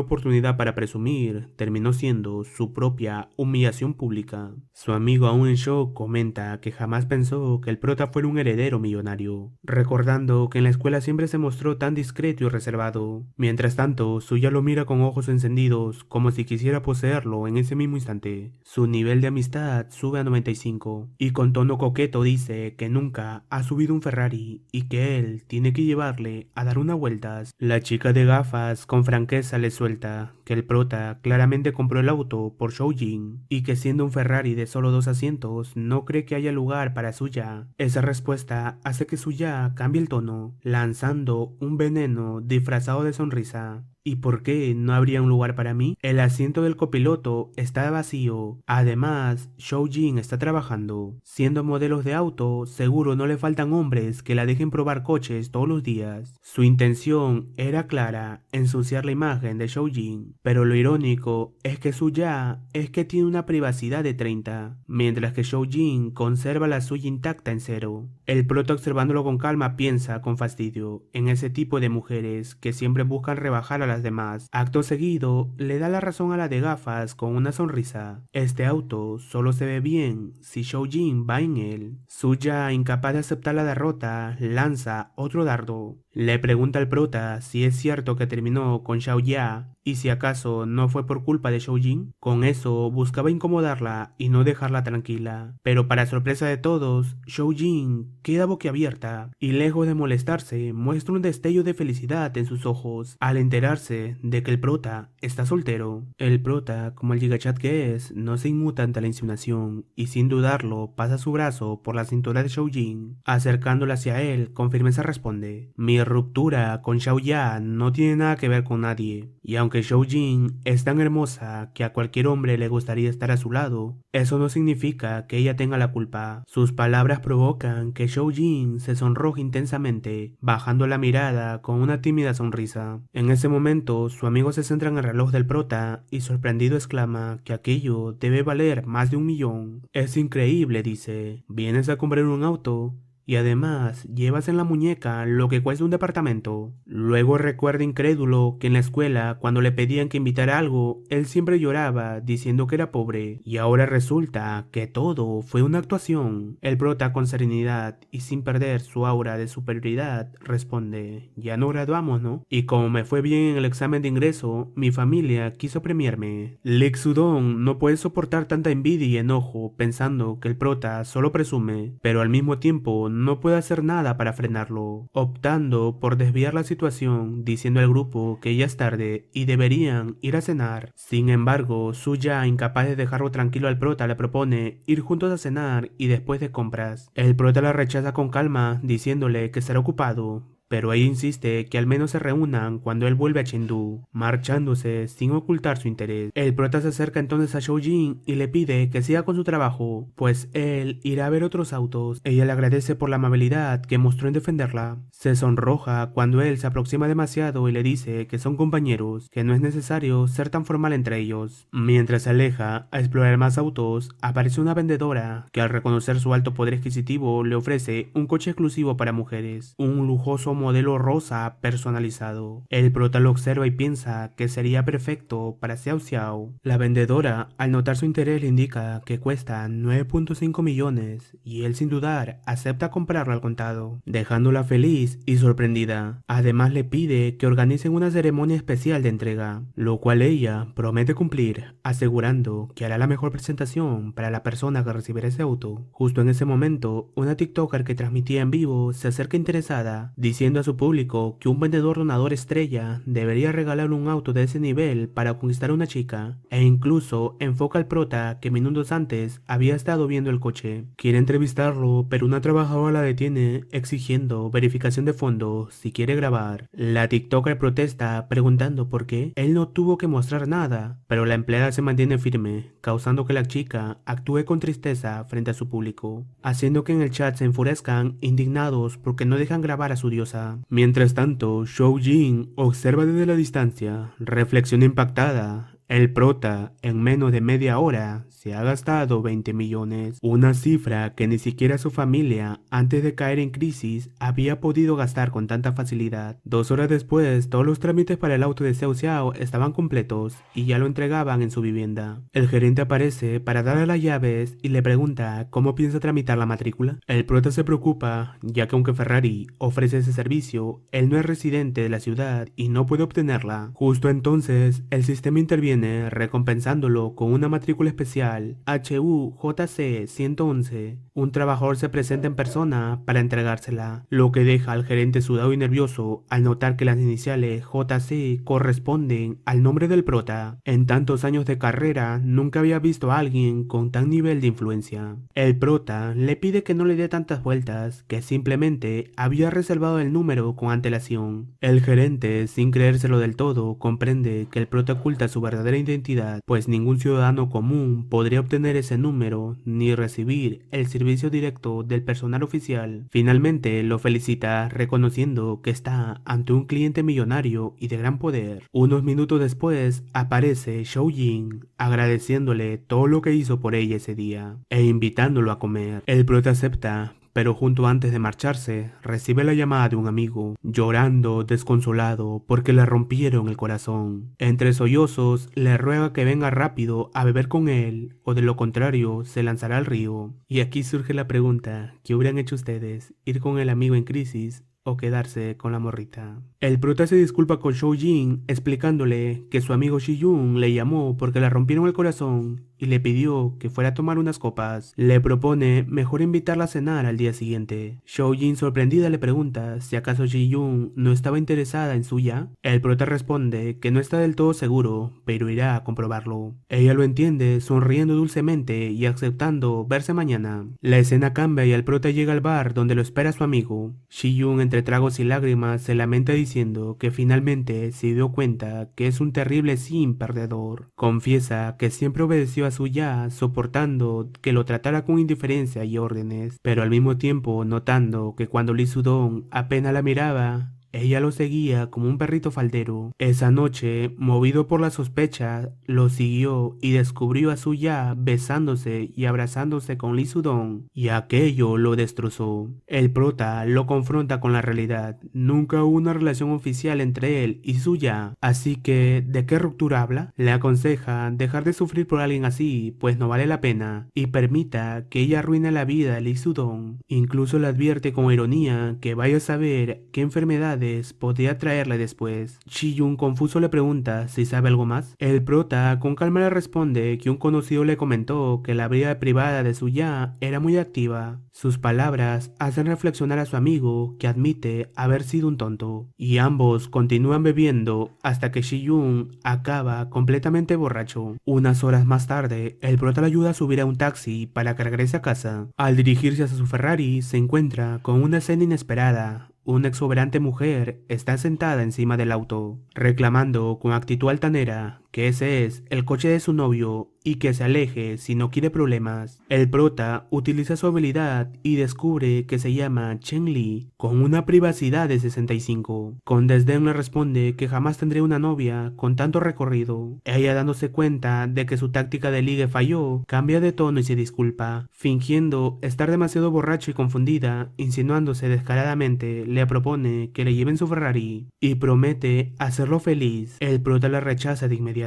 oportunidad para presumir terminó siendo su propia humillación pública. Su amigo, aún en shock, comenta que jamás pensó que el prota fuera un heredero millonario, recordando que en la escuela siempre se mostró tan discreto y reservado. Mientras tanto, Suya lo mira con ojos encendidos, como si quisiera poseerlo en ese mismo instante. Su nivel de amistad sube a 95, y con tono coqueto dice que nunca ha subido un Ferrari y que él tiene que llevarle a dar unas vueltas. La chica de gafas con franqueza le suelta que el prota claramente compró el auto por Shoujin y que siendo un Ferrari de solo 2 asientos no cree que haya lugar para Suya. Esa respuesta hace que Suya cambie el tono, lanzando un veneno disfrazado de sonrisa. ¿Y por qué no habría un lugar para mí? El asiento del copiloto está vacío. Además, Shoujin está trabajando. Siendo modelos de auto, seguro no le faltan hombres que la dejen probar coches todos los días. Su intención era clara, ensuciar la imagen de Shoujin. Pero lo irónico es que Suya es que tiene una privacidad de 30, mientras que Shoujin conserva la suya intacta en 0. El prota, observándolo con calma, piensa con fastidio en ese tipo de mujeres que siempre buscan rebajar a las demás. Acto seguido, le da la razón a la de gafas con una sonrisa. Este auto solo se ve bien si Shoujin va en él. Suya, incapaz de aceptar la derrota, lanza otro dardo. Le pregunta al prota si es cierto que terminó con Xiaoya y si acaso no fue por culpa de Shoujin. Con eso buscaba incomodarla y no dejarla tranquila, pero para sorpresa de todos, Shoujin queda boquiabierta y lejos de molestarse muestra un destello de felicidad en sus ojos al enterarse de que el prota está soltero. El prota, como el gigachat que es, no se inmuta ante la insinuación y sin dudarlo pasa su brazo por la cintura de Shoujin. Acercándola hacia él, con firmeza responde: mi ruptura con Xiaoya no tiene nada que ver con nadie, y aunque Shoujin es tan hermosa que a cualquier hombre le gustaría estar a su lado, eso no significa que ella tenga la culpa. Sus palabras provocan que Shoujin se sonroje intensamente, bajando la mirada con una tímida sonrisa. En ese momento, su amigo se centra en el reloj del prota y sorprendido exclama que aquello debe valer más de 1 millón. Es increíble, dice. ¿Vienes a comprar un auto? Y además, llevas en la muñeca lo que cuesta un departamento. Luego recuerda incrédulo que en la escuela, cuando le pedían que invitara algo, él siempre lloraba diciendo que era pobre. Y ahora resulta que todo fue una actuación. El prota, con serenidad y sin perder su aura de superioridad, responde: ya no graduamos, ¿no? Y como me fue bien en el examen de ingreso, mi familia quiso premiarme. Lee Xudong no puede soportar tanta envidia y enojo pensando que el prota solo presume, pero al mismo tiempo no puede hacer nada para frenarlo, optando por desviar la situación, diciendo al grupo que ya es tarde y deberían ir a cenar. Sin embargo, Suya, incapaz de dejarlo tranquilo al prota, le propone ir juntos a cenar y después de compras. El prota la rechaza con calma, diciéndole que será ocupado, pero ella insiste que al menos se reúnan cuando él vuelve a Chengdu, marchándose sin ocultar su interés. El prota se acerca entonces a Shoujin y le pide que siga con su trabajo, pues él irá a ver otros autos. Ella le agradece por la amabilidad que mostró en defenderla. Se sonroja cuando él se aproxima demasiado y le dice que son compañeros, que no es necesario ser tan formal entre ellos. Mientras se aleja a explorar más autos, aparece una vendedora que, al reconocer su alto poder adquisitivo, le ofrece un coche exclusivo para mujeres, un lujoso modelo rosa personalizado. El prota lo observa y piensa que sería perfecto para Xiao Xiao. La vendedora, al notar su interés, le indica que cuesta 9.5 millones y él, sin dudar, acepta comprarlo al contado, dejándola feliz y sorprendida. Además, le pide que organicen una ceremonia especial de entrega, lo cual ella promete cumplir, asegurando que hará la mejor presentación para la persona que recibirá ese auto. Justo en ese momento, una TikToker que transmitía en vivo se acerca interesada, diciendo a su público que un vendedor donador estrella debería regalar un auto de ese nivel para conquistar a una chica, e incluso enfoca al prota que minutos antes había estado viendo el coche. Quiere entrevistarlo, pero una trabajadora la detiene exigiendo verificación de fondos si quiere grabar. La TikToker protesta preguntando por qué él no tuvo que mostrar nada, pero la empleada se mantiene firme, causando que la chica actúe con tristeza frente a su público, haciendo que en el chat se enfurezcan indignados porque no dejan grabar a su diosa. Mientras tanto, Shoujin observa desde la distancia, reflexiona impactada El prota, en menos de media hora, se ha gastado 20 millones, una cifra que ni siquiera su familia, antes de caer en crisis, había podido gastar con tanta facilidad. 2 horas después, todos los trámites para el auto de Xiao Xiao estaban completos y ya lo entregaban en su vivienda. El gerente aparece para darle las llaves y le pregunta cómo piensa tramitar la matrícula. El prota se preocupa, ya que aunque Ferrari ofrece ese servicio, él no es residente de la ciudad y no puede obtenerla. Justo entonces, el sistema interviene recompensándolo con una matrícula especial HUJC 111. Un trabajador se presenta en persona para entregársela, lo que deja al gerente sudado y nervioso al notar que las iniciales JC corresponden al nombre del prota. En tantos años de carrera, nunca había visto a alguien con tan nivel de influencia. El prota le pide que no le dé tantas vueltas, que simplemente había reservado el número con antelación. El gerente, sin creérselo del todo, comprende que el prota oculta su verdadera identidad, pues ningún ciudadano común podría obtener ese número ni recibir el servicio directo del personal oficial. Finalmente lo felicita reconociendo que está ante un cliente millonario y de gran poder. Unos minutos después aparece Shou Jing agradeciéndole todo lo que hizo por ella ese día e invitándolo a comer. El prota acepta, pero justo antes de marcharse, recibe la llamada de un amigo, llorando desconsolado porque le rompieron el corazón. Entre sollozos, le ruega que venga rápido a beber con él, o de lo contrario, se lanzará al río. Y aquí surge la pregunta, ¿qué hubieran hecho ustedes? ¿Ir con el amigo en crisis o quedarse con la morrita? El prota se disculpa con Shou Jing explicándole que su amigo Shi Yun le llamó porque le rompieron el corazón y le pidió que fuera a tomar unas copas. Le propone mejor invitarla a cenar al día siguiente. Shou Jing, sorprendida, le pregunta si acaso Shi Yun no estaba interesada en suya. El prota responde que no está del todo seguro, pero irá a comprobarlo. Ella lo entiende, sonriendo dulcemente y aceptando verse mañana. La escena cambia y el prota llega al bar donde lo espera su amigo. Shi Yun, entre tragos y lágrimas, se lamenta diciendo que finalmente se dio cuenta que es un terrible sim perdedor. Confiesa que siempre obedeció a su ya, soportando que lo tratara con indiferencia y órdenes, pero al mismo tiempo notando que cuando Lee Sudong apenas la miraba, ella lo seguía como un perrito faldero. Esa noche, movido por la sospecha, lo siguió y descubrió a su ya besándose y abrazándose con Lee Sudong, y aquello lo destrozó. El prota lo confronta con la realidad. Nunca hubo una relación oficial entre él y su ya, así que ¿de qué ruptura habla? Le aconseja dejar de sufrir por alguien así, pues no vale la pena, y permita que ella arruine la vida de Lee Sudong. Incluso le advierte con ironía que vaya a saber qué enfermedad podría traerle después. Shi Yun, confuso, le pregunta si sabe algo más. El prota con calma le responde que un conocido le comentó que la vida privada de su ya era muy activa. Sus palabras hacen reflexionar a su amigo, que admite haber sido un tonto, y ambos continúan bebiendo hasta que Shi Yun acaba completamente borracho. Unas horas más tarde, el prota le ayuda a subir a un taxi para que regrese a casa. Al dirigirse hacia su Ferrari, se encuentra con una escena inesperada. Una exuberante mujer está sentada encima del auto, reclamando con actitud altanera que ese es el coche de su novio y que se aleje si no quiere problemas. El prota utiliza su habilidad y descubre que se llama Chen Li, con una privacidad de 65. Con desdén le responde que jamás tendré una novia con tanto recorrido. Ella, dándose cuenta de que su táctica de ligue falló, cambia de tono y se disculpa, fingiendo estar demasiado borracho y confundida, insinuándose descaradamente. Le propone que le lleven su Ferrari y promete hacerlo feliz. El prota la rechaza de inmediato.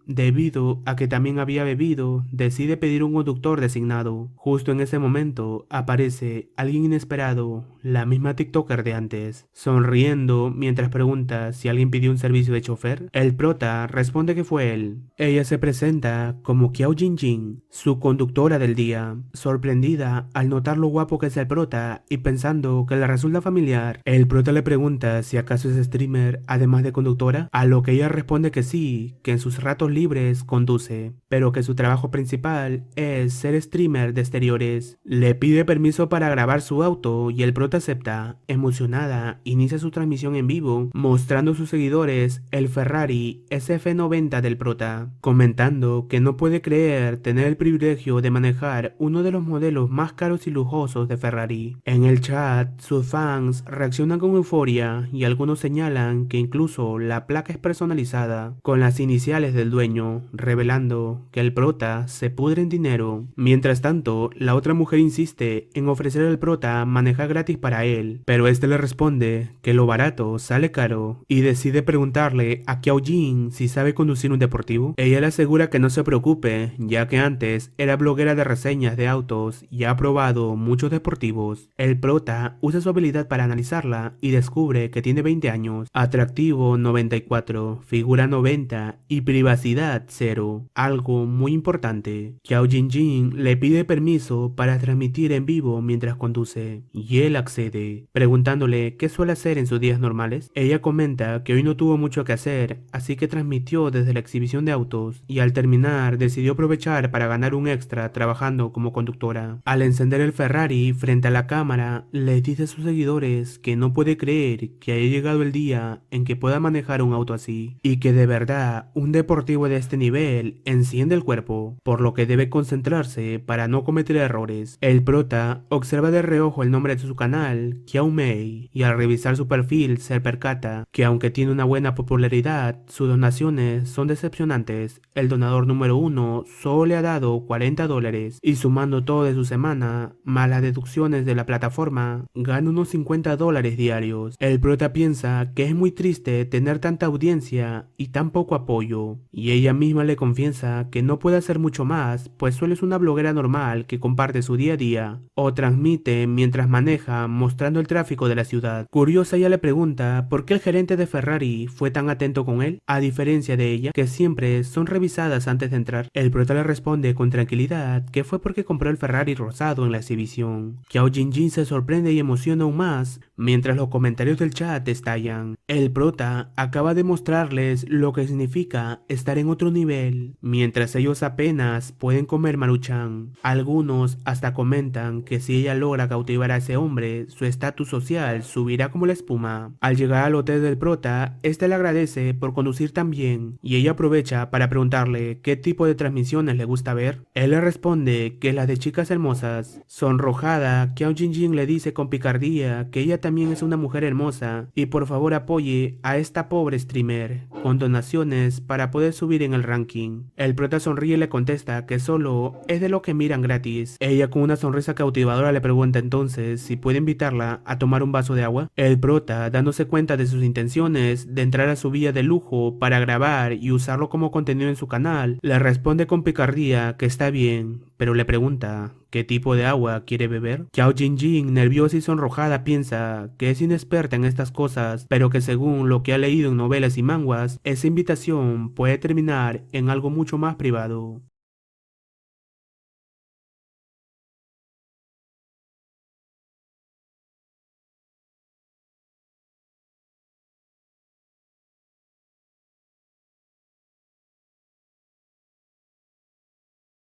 Debido a que también había bebido, decide pedir un conductor designado. Justo en ese momento aparece alguien inesperado, la misma TikToker de antes, sonriendo mientras pregunta si alguien pidió un servicio de chofer. El prota responde que fue él. Ella se presenta como Qiao Jingjing, su conductora del día. Sorprendida al notar lo guapo que es el prota y pensando que le resulta familiar, el prota le pregunta si acaso es streamer además de conductora, a lo que ella responde que sí, que en sus ratos libres conduce, pero que su trabajo principal es ser streamer de exteriores. Le pide permiso para grabar su auto y el prota acepta. Emocionada, inicia su transmisión en vivo, mostrando a sus seguidores el Ferrari SF90 del prota, comentando que no puede creer tener el privilegio de manejar uno de los modelos más caros y lujosos de Ferrari. En el chat, sus fans reaccionan con euforia y algunos señalan que incluso la placa es personalizada con las iniciales del dueño dueño, revelando que el prota se pudre en dinero. Mientras tanto, la otra mujer insiste en ofrecer al prota manejar gratis para él, pero este le responde que lo barato sale caro y decide preguntarle a Qiao Jin si sabe conducir un deportivo. Ella le asegura que no se preocupe, ya que antes era bloguera de reseñas de autos y ha probado muchos deportivos. El prota usa su habilidad para analizarla y descubre que tiene 20 años, atractivo 94, figura 90 y privacidad 0, algo muy importante. Qiao Jin le pide permiso para transmitir en vivo mientras conduce y él accede, preguntándole qué suele hacer en sus días normales. Ella comenta que hoy no tuvo mucho que hacer, así que transmitió desde la exhibición de autos y al terminar decidió aprovechar para ganar un extra trabajando como conductora. Al encender el Ferrari frente a la cámara, le dice a sus seguidores que no puede creer que haya llegado el día en que pueda manejar un auto así y que de verdad un deportivo de este nivel enciende el cuerpo, por lo que debe concentrarse para no cometer errores. El prota observa de reojo el nombre de su canal, Qiao Mei, y al revisar su perfil se percata que aunque tiene una buena popularidad, sus donaciones son decepcionantes. El donador número 1 solo le ha dado $40 y sumando todo de su semana, más las deducciones de la plataforma, gana unos $50 diarios. El prota piensa que es muy triste tener tanta audiencia y tan poco apoyo, y ella misma le confiesa que no puede hacer mucho más, pues solo es una bloguera normal que comparte su día a día o transmite mientras maneja mostrando el tráfico de la ciudad. Curiosa, ella le pregunta por qué el gerente de Ferrari fue tan atento con él, a diferencia de ella, que siempre son revisadas antes de entrar. El prota le responde con tranquilidad que fue porque compró el Ferrari rosado en la exhibición. Qiao Jin se sorprende y emociona aún más mientras los comentarios del chat estallan. El prota acaba de mostrarles lo que significa estar en otro nivel, mientras ellos apenas pueden comer Maruchan. Algunos hasta comentan que si ella logra cautivar a ese hombre, su estatus social subirá como la espuma. Al llegar al hotel del prota, este le agradece por conducir tan bien y ella aprovecha para preguntarle qué tipo de transmisiones le gusta ver. Él le responde que las de chicas hermosas. Sonrojada, Qiao Jin le dice con picardía que ella también es una mujer hermosa y por favor apoye a esta pobre streamer con donaciones para poder subir en el ranking. El prota sonríe y le contesta que solo es de lo que miran gratis. Ella con una sonrisa cautivadora le pregunta entonces si puede invitarla a tomar un vaso de agua. El prota, dándose cuenta de sus intenciones de entrar a su villa de lujo para grabar y usarlo como contenido en su canal, le responde con picardía que está bien, pero le pregunta ¿qué tipo de agua quiere beber? Qiao Jin, nerviosa y sonrojada, piensa que es inexperta en estas cosas, pero que según lo que ha leído en novelas y manguas, esa invitación puede terminar en algo mucho más privado.